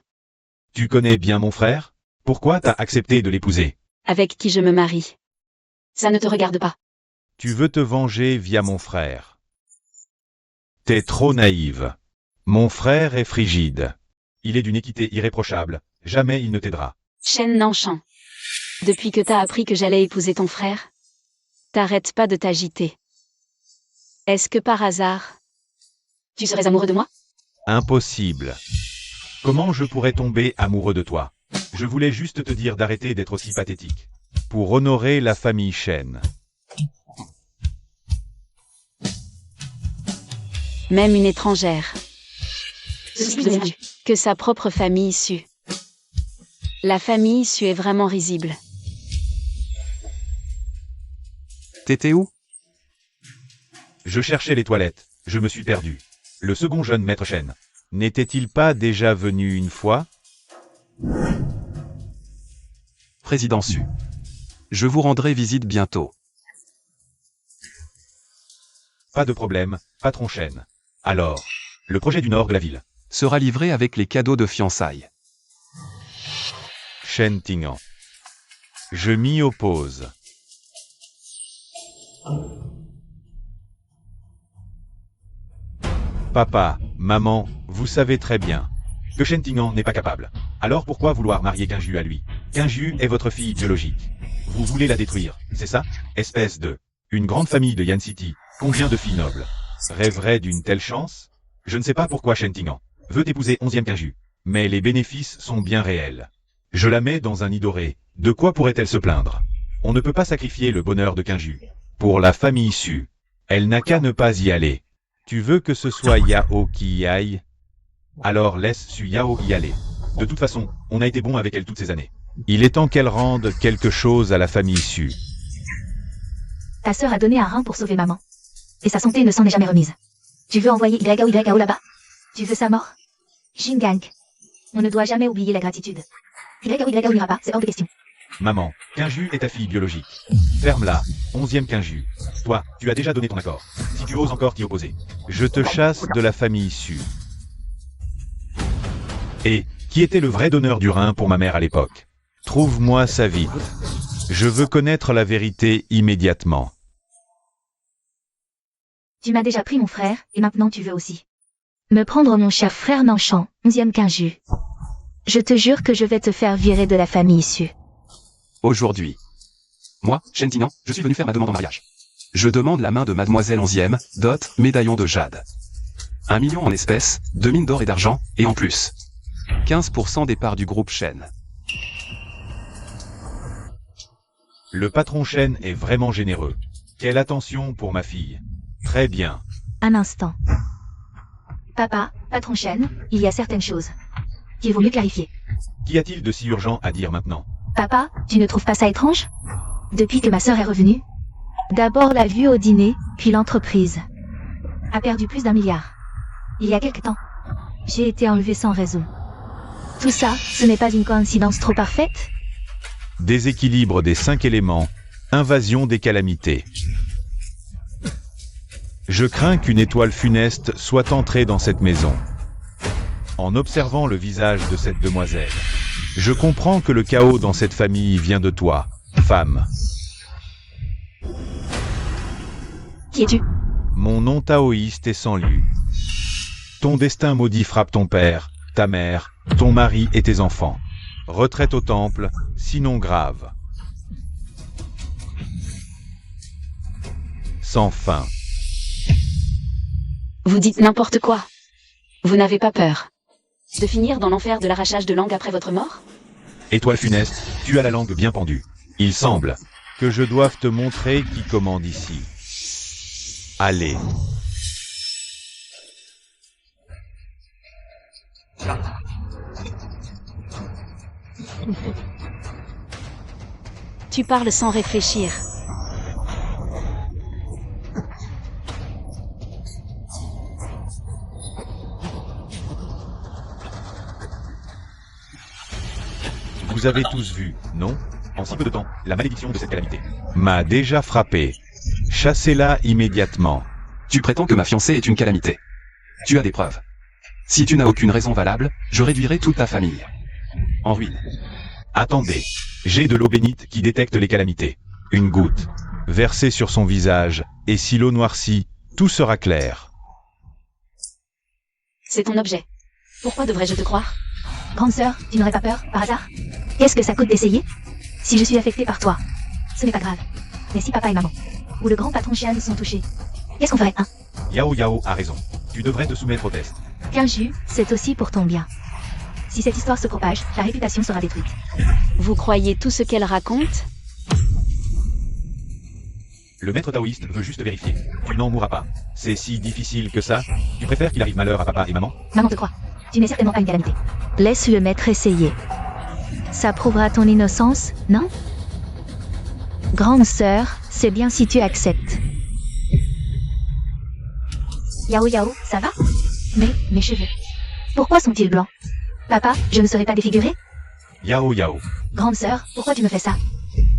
Tu connais bien mon frère? Pourquoi t'as accepté de l'épouser? Avec qui je me marie? Ça ne te regarde pas. Tu veux te venger via mon frère. T'es trop naïve. Mon frère est frigide. Il est d'une équité irréprochable. Jamais il ne t'aidera. Shen Nanshan. Depuis que t'as appris que j'allais épouser ton frère, t'arrêtes pas de t'agiter. Est-ce que par hasard, tu serais amoureux de moi? Impossible. Comment je pourrais tomber amoureux de toi? Je voulais juste te dire d'arrêter d'être aussi pathétique. Pour honorer la famille Shen. Même une étrangère. Que sa propre famille issue. La famille issue est vraiment risible. T'étais où? Je cherchais les toilettes. Je me suis perdu. Le second jeune maître Shen. N'était-il pas déjà venu une fois? Président Su. Je vous rendrai visite bientôt. Pas de problème, patron Shen. Alors, le projet du nord de la ville. Sera livré avec les cadeaux de fiançailles. Shen Tingan. Je m'y oppose. Papa, maman, vous savez très bien que Shen Tingan n'est pas capable. Alors pourquoi vouloir marier Qingju à lui? Qingju est votre fille biologique. Vous voulez la détruire, c'est ça? Espèce de... Une grande famille de Yan City, combien de filles nobles rêveraient d'une telle chance? Je ne sais pas pourquoi Shen Tingan veut épouser 11e Qingju, mais les bénéfices sont bien réels. Je la mets dans un nid doré, de quoi pourrait-elle se plaindre? On ne peut pas sacrifier le bonheur de Qingju. Pour la famille Su, elle n'a qu'à ne pas y aller. Tu veux que ce soit Yao qui y aille? Alors laisse Su Yao y aller. De toute façon, on a été bon avec elle toutes ces années. Il est temps qu'elle rende quelque chose à la famille Su. Ta sœur a donné un rein pour sauver maman. Et sa santé ne s'en est jamais remise. Tu veux envoyer YAO là-bas? Tu veux sa mort? Shingang. On ne doit jamais oublier la gratitude. YAO n'ira pas, c'est hors de question. Maman, Qingju est ta fille biologique. Ferme-la, 11e Qingju. Toi, tu as déjà donné ton accord. Si tu oses encore t'y opposer, je te chasse de la famille Su. Et, qui était le vrai donneur du rein pour ma mère à l'époque? Trouve-moi ça vite. Je veux connaître la vérité immédiatement. Tu m'as déjà pris mon frère, et maintenant tu veux aussi. Me prendre mon cher frère Nanshan, 11e Qingju. Je te jure que je vais te faire virer de la famille issue. Aujourd'hui. Moi, Shen Tingan, je suis venu faire ma demande en mariage. Je demande la main de mademoiselle 11e, dot, médaillon de jade. 1 million en espèces, 2 mines d'or et d'argent, et en plus. 15% des parts du groupe Shen. Le patron Shen est vraiment généreux. Quelle attention pour ma fille. Très bien. Un instant. Papa, patron Shen, il y a certaines choses qu'il vaut mieux clarifier. Qu'y a-t-il de si urgent à dire maintenant? Papa, tu ne trouves pas ça étrange? Depuis que ma sœur est revenue, d'abord la vue au dîner, puis l'entreprise a perdu plus d'1 milliard. Il y a quelque temps, j'ai été enlevée sans raison. Tout ça, ce n'est pas une coïncidence trop parfaite? Déséquilibre des 5 éléments, invasion des calamités. Je crains qu'une étoile funeste soit entrée dans cette maison. En observant le visage de cette demoiselle, je comprends que le chaos dans cette famille vient de toi, femme. Qui es-tu? Mon nom taoïste est sans lieu. Ton destin maudit frappe ton père, ta mère, ton mari et tes enfants. Retraite au temple, sinon grave. Sans fin. Vous dites n'importe quoi. Vous n'avez pas peur de finir dans l'enfer de l'arrachage de langue après votre mort? Étoile funeste, tu as la langue bien pendue. Il semble que je doive te montrer qui commande ici. Allez. Tu parles sans réfléchir. Vous avez tous vu, non? En si peu de temps, la malédiction de cette calamité m'a déjà frappé. Chassez-la immédiatement. Tu prétends que ma fiancée est une calamité. Tu as des preuves. Si tu n'as aucune raison valable, je réduirai toute ta famille en ruine. Attendez, j'ai de l'eau bénite qui détecte les calamités. Une goutte, versée sur son visage, et si l'eau noircit, tout sera clair. C'est ton objet. Pourquoi devrais-je te croire? Grande sœur, tu n'aurais pas peur, par hasard? Qu'est-ce que ça coûte d'essayer? Si je suis affectée par toi, ce n'est pas grave. Mais si papa et maman, ou le grand patron Xian sont touchés, qu'est-ce qu'on ferait, hein? Yao Yao a raison. Tu devrais te soumettre au test. Qingju, c'est aussi pour ton bien. Si cette histoire se propage, ta réputation sera détruite. Vous croyez tout ce qu'elle raconte? Le maître taoïste veut juste vérifier. Tu n'en mourras pas. C'est si difficile que ça. Tu préfères qu'il arrive malheur à papa et maman? Maman te croit. Tu n'es certainement pas une calamité. Laisse le maître essayer. Ça prouvera ton innocence, non? Grande sœur, c'est bien si tu acceptes. Yao Yao, ça va? Mais, mes cheveux. Pourquoi sont-ils blancs? Papa, je ne serai pas défigurée? Yao Yao. Grande sœur, pourquoi tu me fais ça?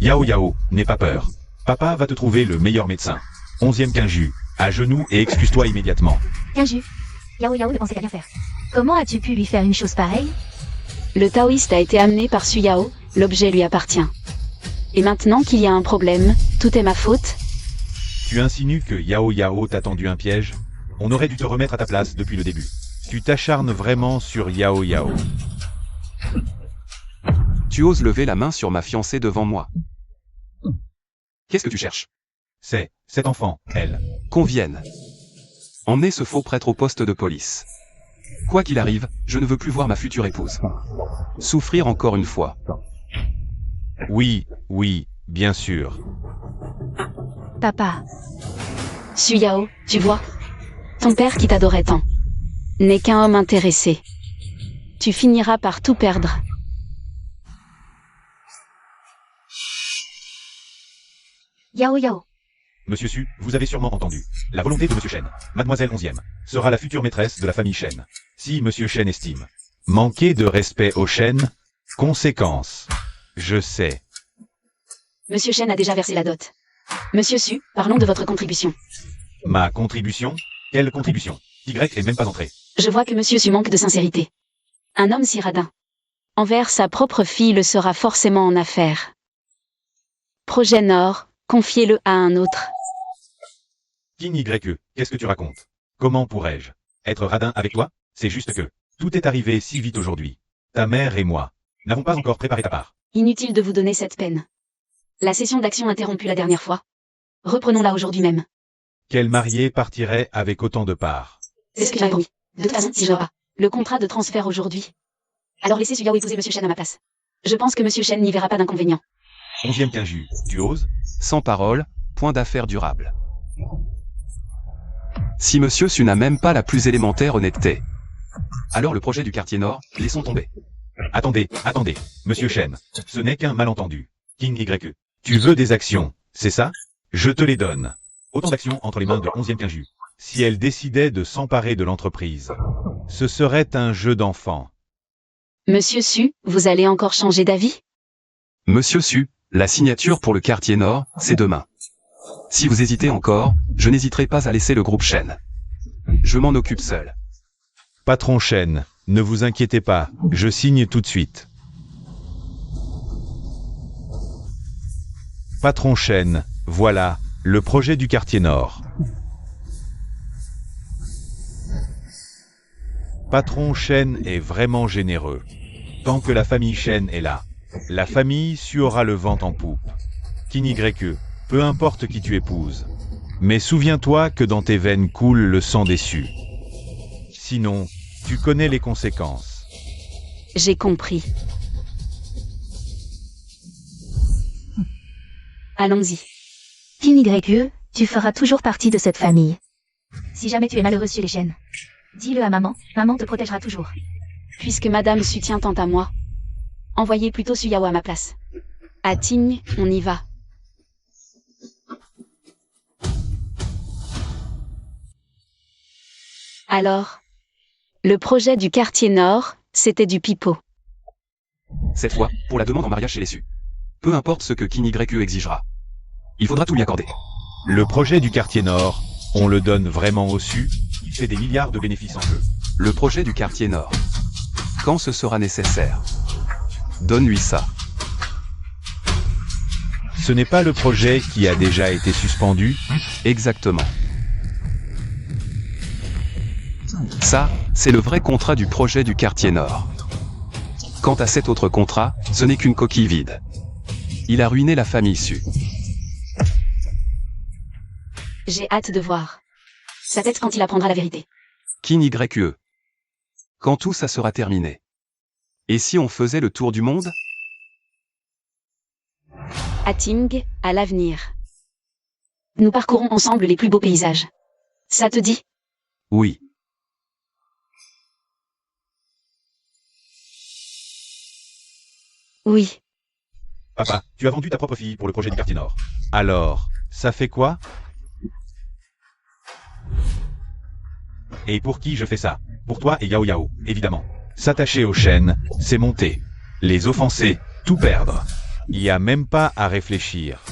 Yao Yao, n'aie pas peur. Papa va te trouver le meilleur médecin. 11e Kinju, à genoux et excuse-toi immédiatement. Kinju. Yao Yao ne pensait qu'à rien faire. Comment as-tu pu lui faire une chose pareille? Le taoïste a été amené par Su Yao, l'objet lui appartient. Et maintenant qu'il y a un problème, tout est ma faute? Tu insinues que Yao Yao t'a tendu un piège? On aurait dû te remettre à ta place depuis le début. Tu t'acharnes vraiment sur Yao Yao. Tu oses lever la main sur ma fiancée devant moi. Qu'est-ce que tu cherches? C'est cet enfant, elle. Qu'on vienne. Emmenez ce faux prêtre au poste de police. Quoi qu'il arrive, je ne veux plus voir ma future épouse souffrir encore une fois. Oui, oui, bien sûr. Papa. Su Yao, tu vois? Ton père qui t'adorait tant n'est qu'un homme intéressé. Tu finiras par tout perdre. Yao Yao. Monsieur Su, vous avez sûrement entendu. La volonté de Monsieur Shen, Mademoiselle 11e, sera la future maîtresse de la famille Shen. Si Monsieur Shen estime manquer de respect au Shen, conséquence. Je sais. Monsieur Shen a déjà versé la dot. Monsieur Su, parlons de votre contribution. Ma contribution? Quelle contribution? Y est même pas entré. Je vois que Monsieur Su manque de sincérité. Un homme si radin envers sa propre fille le sera forcément en affaire. Projet Nord, confiez-le à un autre. King YE, qu'est-ce que tu racontes? Comment pourrais-je être radin avec toi? C'est juste que tout est arrivé si vite aujourd'hui. Ta mère et moi n'avons pas encore préparé ta part. Inutile de vous donner cette peine. La session d'action interrompue la dernière fois. Reprenons-la aujourd'hui même. Quel marié partirait avec autant de parts? C'est ce que j'avais promis. De toute façon, si j'aurai le contrat de transfert aujourd'hui, alors laissez Su Yao épouser Monsieur Shen à ma place. Je pense que Monsieur Shen n'y verra pas d'inconvénient. 11e Kinju, tu oses? Sans parole, point d'affaire durable. Si Monsieur Su n'a même pas la plus élémentaire honnêteté, alors le projet du quartier Nord, laissons tomber. Attendez, Monsieur Shen, ce n'est qu'un malentendu. King YE, tu veux des actions, c'est ça? Je te les donne. Autant d'actions entre les mains de 11e Kinju. Si elle décidait de s'emparer de l'entreprise, ce serait un jeu d'enfant. Monsieur Su, vous allez encore changer d'avis? Monsieur Su, la signature pour le quartier Nord, c'est demain. Si vous hésitez encore, je n'hésiterai pas à laisser le groupe Shen. Je m'en occupe seul. Patron Shen, ne vous inquiétez pas, je signe tout de suite. Patron Shen, voilà, le projet du quartier Nord. Patron Shen est vraiment généreux. Tant que la famille Shen est là, la famille Su aura le vent en poupe. King YE, peu importe qui tu épouses. Mais souviens-toi que dans tes veines coule le sang des Su. Sinon, tu connais les conséquences. J'ai compris. Allons-y. King YE, tu feras toujours partie de cette famille. Si jamais tu es malheureux sur les chaînes, dis-le à maman, maman te protégera toujours. Puisque Madame Su tient tant à moi, envoyez plutôt Su Yao à ma place. À Tignes, on y va. Alors, le projet du quartier Nord, c'était du pipeau. Cette fois, pour la demande en mariage chez les Su. Peu importe ce que King YE exigera. Il faudra tout lui accorder. Le projet du quartier Nord, on le donne vraiment au Su, il fait des milliards de bénéfices en jeu. Le projet du quartier Nord. Quand ce sera nécessaire. Donne-lui ça. Ce n'est pas le projet qui a déjà été suspendu? Exactement. Ça, c'est le vrai contrat du projet du quartier Nord. Quant à cet autre contrat, ce n'est qu'une coquille vide. Il a ruiné la famille Su. J'ai hâte de voir sa tête quand il apprendra la vérité. King YE. Quand tout ça sera terminé. Et si on faisait le tour du monde? À Ting, à l'avenir. Nous parcourons ensemble les plus beaux paysages. Ça te dit? Oui. Oui. Papa, tu as vendu ta propre fille pour le projet du quartier nord. Alors, ça fait quoi? Et pour qui je fais ça? Pour toi et Yao Yao, évidemment. S'attacher aux chênes, c'est monter. Les offenser, tout perdre. Il n'y a même pas à réfléchir.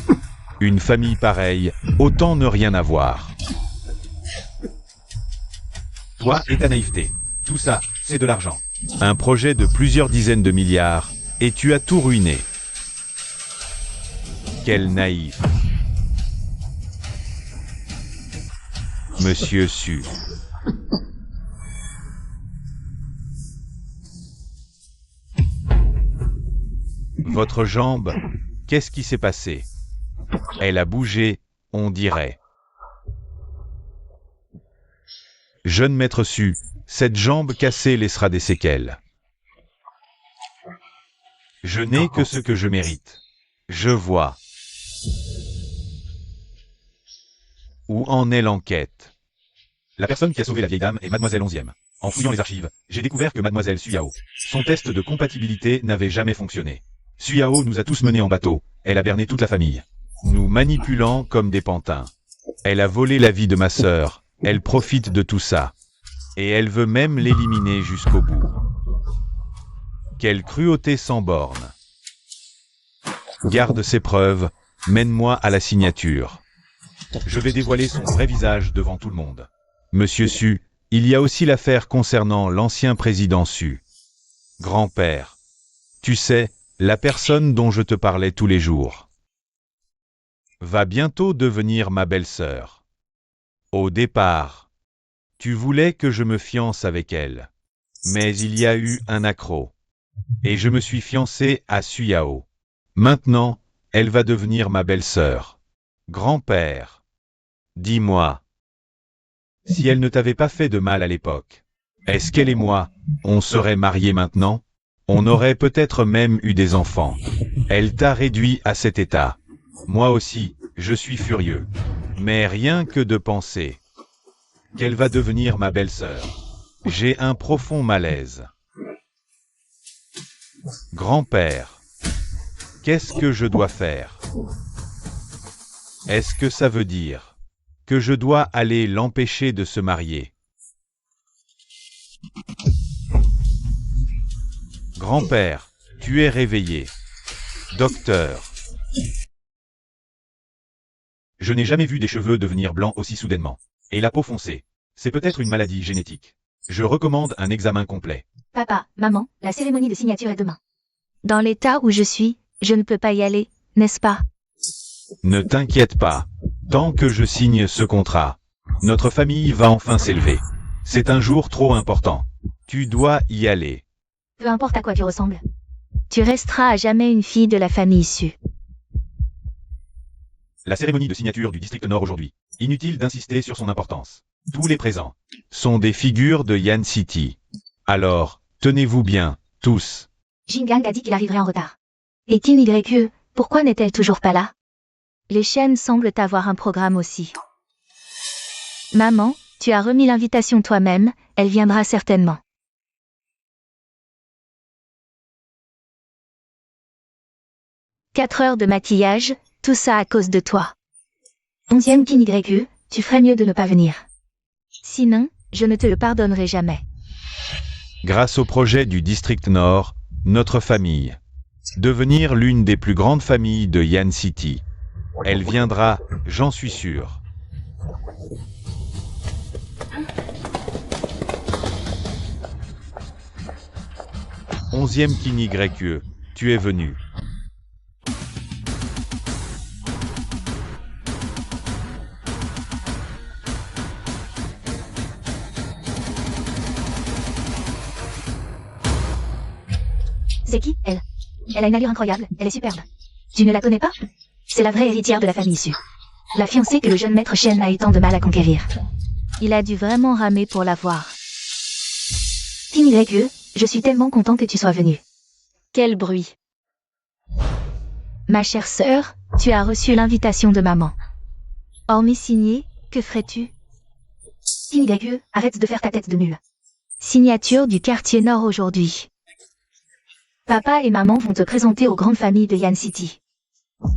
Une famille pareille, autant ne rien avoir. Toi et ta naïveté. Tout ça, c'est de l'argent. Un projet de plusieurs dizaines de milliards, et tu as tout ruiné. Quel naïf. Monsieur Su. Votre jambe, qu'est-ce qui s'est passé? Elle a bougé, on dirait. Jeune maître Su, cette jambe cassée laissera des séquelles. Je n'ai que ce que je mérite. Je vois. Où en est l'enquête? La personne qui a sauvé la vieille dame est Mademoiselle 11e. En fouillant les archives, j'ai découvert que Mademoiselle Suyao, son test de compatibilité n'avait jamais fonctionné. Suyao nous a tous menés en bateau, elle a berné toute la famille. Nous manipulant comme des pantins. Elle a volé la vie de ma sœur, elle profite de tout ça. Et elle veut même l'éliminer jusqu'au bout. Quelle cruauté sans borne. Garde ces preuves, mène-moi à la signature. Je vais dévoiler son vrai visage devant tout le monde. Monsieur Su, il y a aussi l'affaire concernant l'ancien président Su. Grand-père. Tu sais, la personne dont je te parlais tous les jours. Va bientôt devenir ma belle-sœur. Au départ, tu voulais que je me fiance avec elle. Mais il y a eu un accroc. Et je me suis fiancé à Suyao. Maintenant, elle va devenir ma belle-sœur. Grand-père. Dis-moi. Si elle ne t'avait pas fait de mal à l'époque, est-ce qu'elle et moi, on serait mariés maintenant? On aurait peut-être même eu des enfants. Elle t'a réduit à cet état. Moi aussi, je suis furieux. Mais rien que de penser qu'elle va devenir ma belle-sœur. J'ai un profond malaise. Grand-père, qu'est-ce que je dois faire? Est-ce que ça veut dire que je dois aller l'empêcher de se marier? Grand-père, tu es réveillé. Docteur. Je n'ai jamais vu des cheveux devenir blancs aussi soudainement. Et la peau foncée. C'est peut-être une maladie génétique. Je recommande un examen complet. Papa, maman, la cérémonie de signature est demain. Dans l'état où je suis, je ne peux pas y aller, n'est-ce pas? Ne t'inquiète pas. Tant que je signe ce contrat, notre famille va enfin s'élever. C'est un jour trop important. Tu dois y aller. Peu importe à quoi tu ressembles. Tu resteras à jamais une fille de la famille Su. La cérémonie de signature du district Nord aujourd'hui. Inutile d'insister sur son importance. Tous les présents sont des figures de Yan City. Alors, tenez-vous bien, tous. Jingang a dit qu'il arriverait en retard. Et Tin YE, pourquoi n'est-elle toujours pas là? Les chaînes semblent avoir un programme aussi. Maman, tu as remis l'invitation toi-même, elle viendra certainement. « 4 heures de maquillage, tout ça à cause de toi. 11e Tin YE, tu ferais mieux de ne pas venir. Sinon, je ne te le pardonnerai jamais. » Grâce au projet du district Nord, notre famille, devenir l'une des plus grandes familles de Yan City. Elle viendra, j'en suis sûr. Onzième King YE, tu es venu. C'est qui, elle? Elle a une allure incroyable, elle est superbe. Tu ne la connais pas? C'est la vraie héritière de la famille Su. La fiancée que le jeune maître Shen a eu tant de mal à conquérir. Il a dû vraiment ramer pour la voir. Tin YE, je suis tellement content que tu sois venue. Quel bruit. Ma chère sœur, tu as reçu l'invitation de maman. Hormis signer, que ferais-tu? Signe arrête de faire ta tête de mule. Signature du quartier nord aujourd'hui. Papa et maman vont te présenter aux grandes familles de Yan City.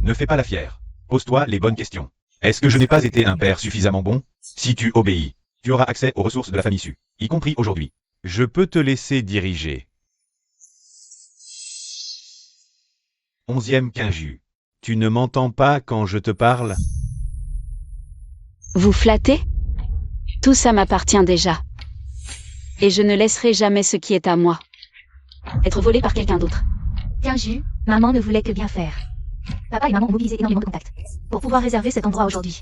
Ne fais pas la fière. Pose-toi les bonnes questions. Est-ce que je n'ai pas été un père suffisamment bon? Si tu obéis, tu auras accès aux ressources de la famille Su, y compris aujourd'hui. Je peux te laisser diriger. 11e Kinju. Tu ne m'entends pas quand je te parle? Vous flattez? Tout ça m'appartient déjà. Et je ne laisserai jamais ce qui est à moi être volé par quelqu'un d'autre. Kinju, maman ne voulait que bien faire. Papa et maman ont mobilisé énormément de contacts pour pouvoir réserver cet endroit aujourd'hui.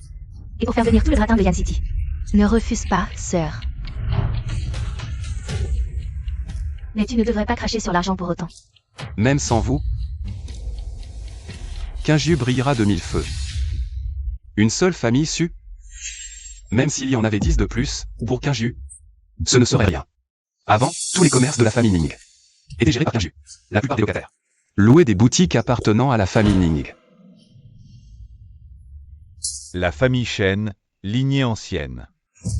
Et pour faire venir tout le gratin de Yan City. Ne refuse pas, sœur. Mais tu ne devrais pas cracher sur l'argent pour autant. Même sans vous, Kinju brillera de mille feux. Une seule famille Su? Même s'il y en avait 10 de plus, pour Kinju, ce ne serait rien. Avant, tous les commerces de la famille Ning étaient gérés par Kinju, la plupart des locataires louaient des boutiques appartenant à la famille Ning. La famille Shen, lignée ancienne.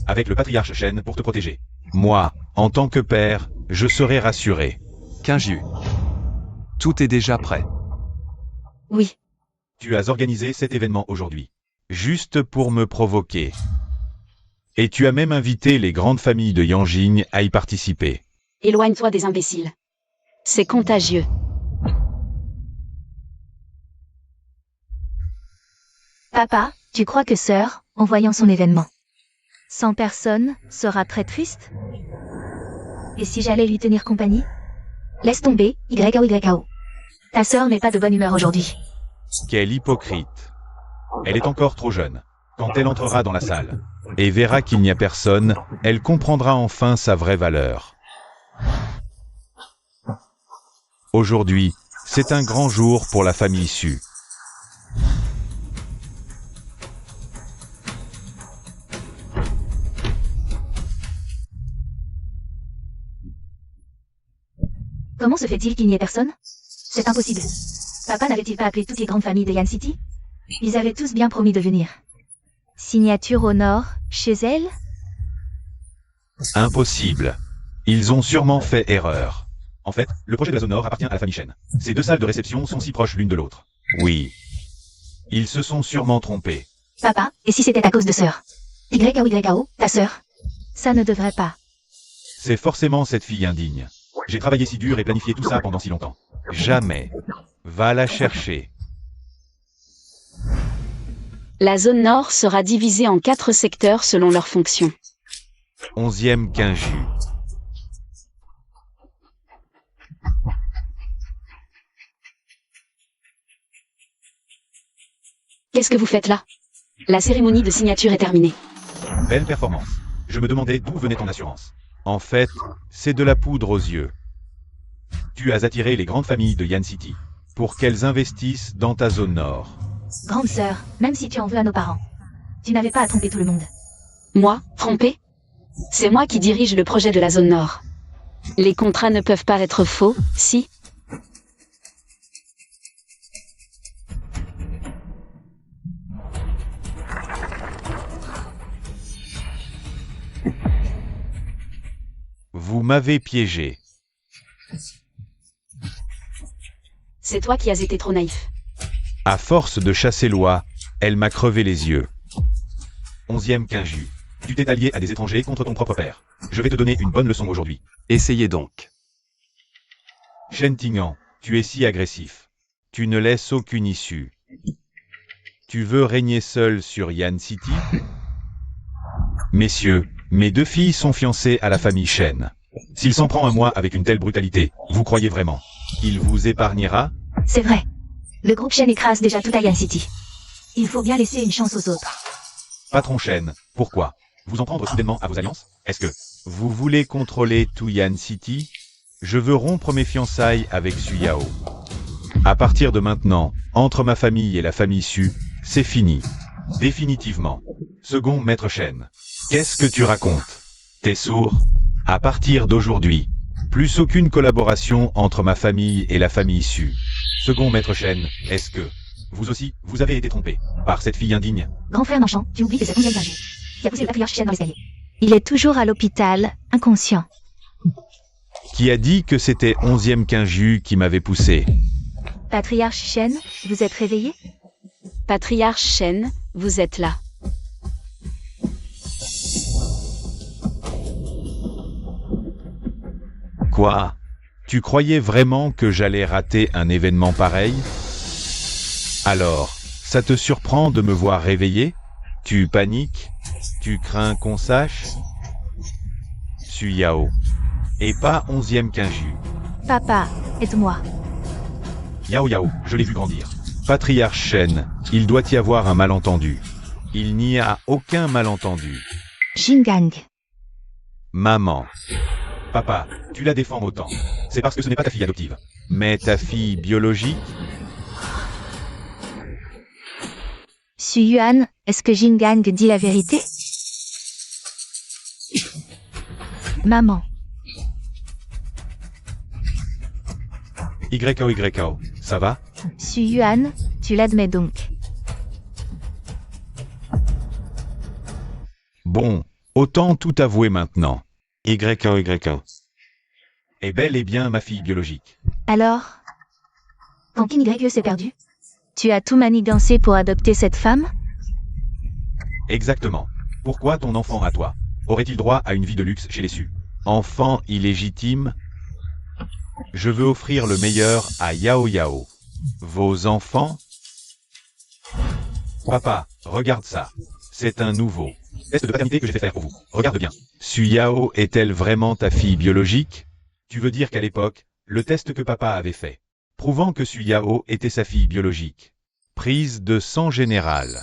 Avec le patriarche Shen pour te protéger. Moi, en tant que père, je serai rassuré. Kinju, tout est déjà prêt. Oui. Tu as organisé cet événement aujourd'hui. Juste pour me provoquer. Et tu as même invité les grandes familles de Yanjing à y participer. Éloigne-toi des imbéciles. C'est contagieux. Papa, tu crois que sœur, en voyant son événement, 100 personnes, sera très triste? Et si j'allais lui tenir compagnie? Laisse tomber, YKO. Ta sœur n'est pas de bonne humeur aujourd'hui. Quelle hypocrite. Elle est encore trop jeune. Quand elle entrera dans la salle et verra qu'il n'y a personne, elle comprendra enfin sa vraie valeur. Aujourd'hui, c'est un grand jour pour la famille Su. Comment se fait-il qu'il n'y ait personne? C'est impossible. Papa n'avait-il pas appelé toutes les grandes familles de Yan City? Ils avaient tous bien promis de venir. Signature au nord, chez elle? Impossible. Ils ont sûrement fait erreur. En fait, le projet de la zone nord appartient à la famille Shen. Ces deux salles de réception sont si proches l'une de l'autre. Oui. Ils se sont sûrement trompés. Papa, et si c'était à cause de sœur? YKO, ta sœur? Ça ne devrait pas. C'est forcément cette fille indigne. J'ai travaillé si dur et planifié tout ça pendant si longtemps. Jamais. Va la chercher. La zone nord sera divisée en 4 secteurs selon leurs fonctions. 11e Kinju. Qu'est-ce que vous faites là? La cérémonie de signature est terminée. Belle performance. Je me demandais d'où venait ton assurance. En fait, c'est de la poudre aux yeux. Tu as attiré les grandes familles de Yan City pour qu'elles investissent dans ta zone nord. Grande sœur, même si tu en veux à nos parents, tu n'avais pas à tromper tout le monde. Moi, trompé? C'est moi qui dirige le projet de la zone nord. Les contrats ne peuvent pas être faux, si? Vous m'avez piégé. C'est toi qui as été trop naïf. À force de chasser l'oie, elle m'a crevé les yeux. 11e Kinju. Tu t'es allié à des étrangers contre ton propre père. Je vais te donner une bonne leçon aujourd'hui. Essayez donc. Shen Tingan, tu es si agressif. Tu ne laisses aucune issue. Tu veux régner seul sur Yan City? Messieurs, mes 2 filles sont fiancées à la famille Shen. S'il s'en prend à moi avec une telle brutalité, vous croyez vraiment qu'il vous épargnera? C'est vrai. Le groupe Shen écrase déjà tout à Yan City. Il faut bien laisser une chance aux autres. Patron Shen, pourquoi vous en prendre soudainement à vos alliances? Est-ce que vous voulez contrôler tout Yan City? Je veux rompre mes fiançailles avec Su Yao. À partir de maintenant, entre ma famille et la famille Su, c'est fini. Définitivement. Second maître Shen. Qu'est-ce que tu racontes? T'es sourd? À partir d'aujourd'hui, plus aucune collaboration entre ma famille et la famille Su. Second maître Shen, est-ce que Vous aussi, vous avez été trompé par cette fille indigne. Grand frère Manchant, tu oublies que c'est 11e Kinju qui a poussé le patriarche Shen dans l'escalier. Il est toujours à l'hôpital, inconscient. Qui a dit que c'était 11e Kinju qui m'avait poussé? Patriarche Shen, vous êtes réveillé? Patriarche Shen, vous êtes là. Quoi? Tu croyais vraiment que j'allais rater un événement pareil? Alors, ça te surprend de me voir réveillé? Tu paniques? Tu crains qu'on sache? Suis Yao. Et pas 11e Kinju. Papa, aide-moi. Yao Yao, je l'ai vu grandir. Patriarche Shen, il doit y avoir un malentendu. Il n'y a aucun malentendu. Jingang. Maman. Papa, tu la défends autant. C'est parce que ce n'est pas ta fille adoptive. Mais ta fille biologique? Su Yuan, est-ce que Jingang dit la vérité? Maman. YO, ça va? Su Yuan, tu l'admets donc. Bon, autant tout avouer maintenant. YO. Est bel et bien ma fille biologique. Alors, quand King YE s'est perdu, tu as tout manigancé pour adopter cette femme? Exactement. Pourquoi ton enfant à toi aurait-il droit à une vie de luxe chez les Su? Enfant illégitime? Je veux offrir le meilleur à Yao Yao. Vos enfants? Papa, regarde ça. C'est un nouveau test de paternité que j'ai fait faire pour vous. Regarde bien. Su Yao est-elle vraiment ta fille biologique? Tu veux dire qu'à l'époque, le test que papa avait fait, prouvant que Su Yao était sa fille biologique. Prise de sang générale.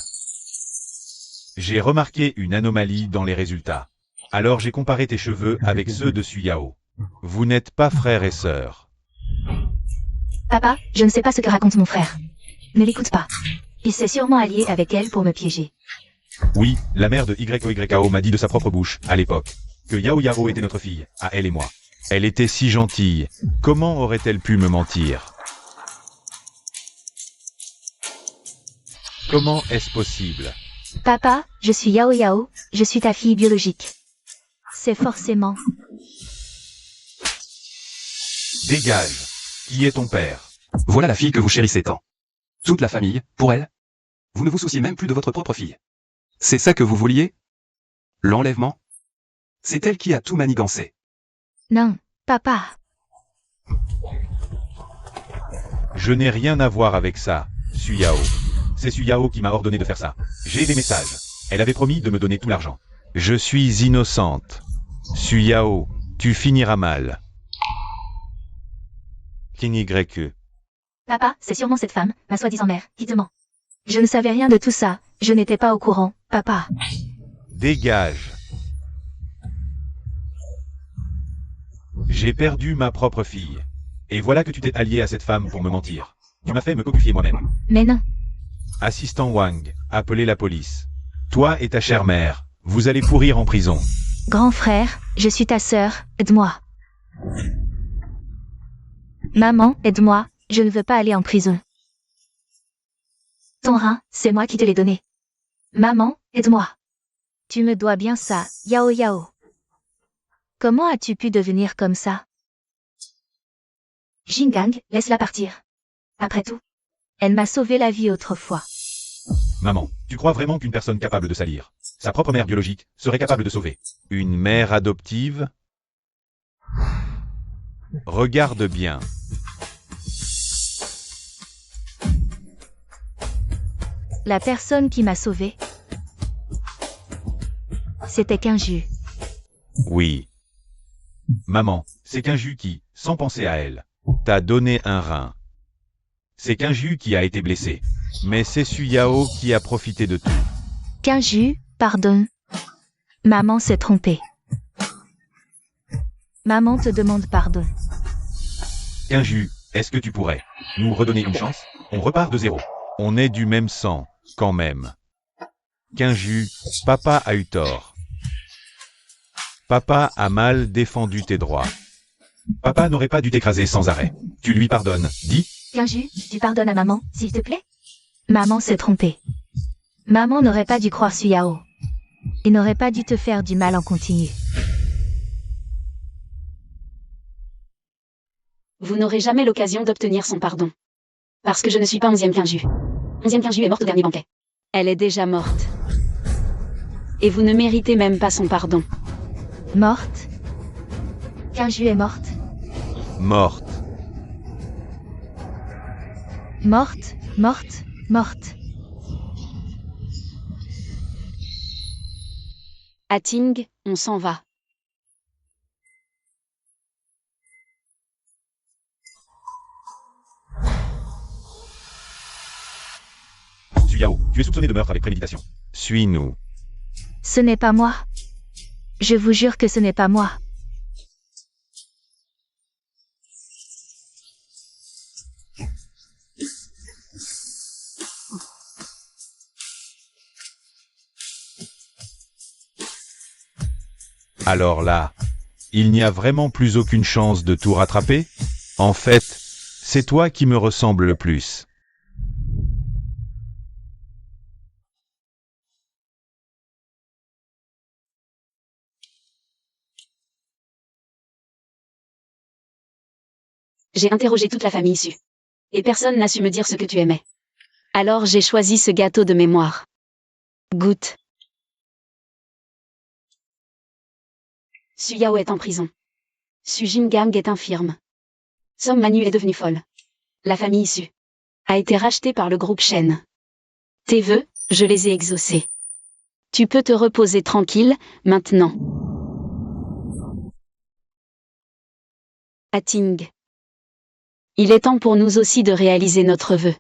J'ai remarqué une anomalie dans les résultats. Alors j'ai comparé tes cheveux avec ceux de Su Yao. Vous n'êtes pas frère et sœur. Papa, je ne sais pas ce que raconte mon frère. Ne l'écoute pas. Il s'est sûrement allié avec elle pour me piéger. Oui, la mère de YO m'a dit de sa propre bouche, à l'époque, que Yao Yao était notre fille, à elle et moi. Elle était si gentille. Comment aurait-elle pu me mentir? Comment est-ce possible? Papa, je suis Yao Yao, je suis ta fille biologique. C'est forcément... Dégage. Qui est ton père? Voilà la fille que vous chérissez tant. Toute la famille, pour elle. Vous ne vous souciez même plus de votre propre fille. C'est ça que vous vouliez? L'enlèvement? C'est elle qui a tout manigancé. Non, papa. Je n'ai rien à voir avec ça, Su Yao. C'est Su Yao qui m'a ordonné de faire ça. J'ai des messages. Elle avait promis de me donner tout l'argent. Je suis innocente. Su Yao, tu finiras mal. King YE. Papa, c'est sûrement cette femme, ma soi-disant mère, qui te ment. Je ne savais rien de tout ça, je n'étais pas au courant, papa. Dégage. J'ai perdu ma propre fille. Et voilà que tu t'es allié à cette femme pour me mentir. Tu m'as fait me cocufier moi-même. Mais non. Assistant Wang, appelez la police. Toi et ta chère mère, vous allez pourrir en prison. Grand frère, je suis ta sœur, aide-moi. Maman, aide-moi, je ne veux pas aller en prison. Ton rein, c'est moi qui te l'ai donné. Maman, aide-moi. Tu me dois bien ça, Yao Yao. Comment as-tu pu devenir comme ça? Jingang, laisse-la partir. Après tout, elle m'a sauvé la vie autrefois. Maman, tu crois vraiment qu'une personne capable de salir sa propre mère biologique serait capable de sauver une mère adoptive? Regarde bien. La personne qui m'a sauvé, c'était Kinju. Oui. Maman, c'est Kinju qui, sans penser à elle, t'a donné un rein. C'est Kinju qui a été blessé. Mais c'est Su Yao qui a profité de tout. Kinju, pardon. Maman s'est trompée. Maman te demande pardon. Kinju, est-ce que tu pourrais nous redonner une chance? On repart de zéro. On est du même sang, quand même. Kinju, papa a eu tort. Papa a mal défendu tes droits. Papa n'aurait pas dû t'écraser sans arrêt. Tu lui pardonnes, dis? Kinju, tu pardonnes à maman, s'il te plaît? Maman s'est trompée. Maman n'aurait pas dû croire Suyao. Il n'aurait pas dû te faire du mal en continu. Vous n'aurez jamais l'occasion d'obtenir son pardon. Parce que je ne suis pas 11e Quinju. 11e Quinju est morte au dernier banquet. Elle est déjà morte. Et vous ne méritez même pas son pardon. Morte? Quinju est morte? Morte. Morte, morte, morte. À Ting, on s'en va. Suyao, tu es soupçonné de meurtre avec préméditation. Suis-nous. Ce n'est pas moi. Je vous jure que ce n'est pas moi. Alors là, il n'y a vraiment plus aucune chance de tout rattraper? En fait, c'est toi qui me ressemble le plus. J'ai interrogé toute la famille issue. Et personne n'a su me dire ce que tu aimais. Alors j'ai choisi ce gâteau de mémoire. Goûte. Suyao est en prison. Su Jingang est infirme. Som Manu est devenue folle. La famille issue a été rachetée par le groupe Shen. Tes vœux, je les ai exaucés. Tu peux te reposer tranquille, maintenant. À Ting. Il est temps pour nous aussi de réaliser notre vœu.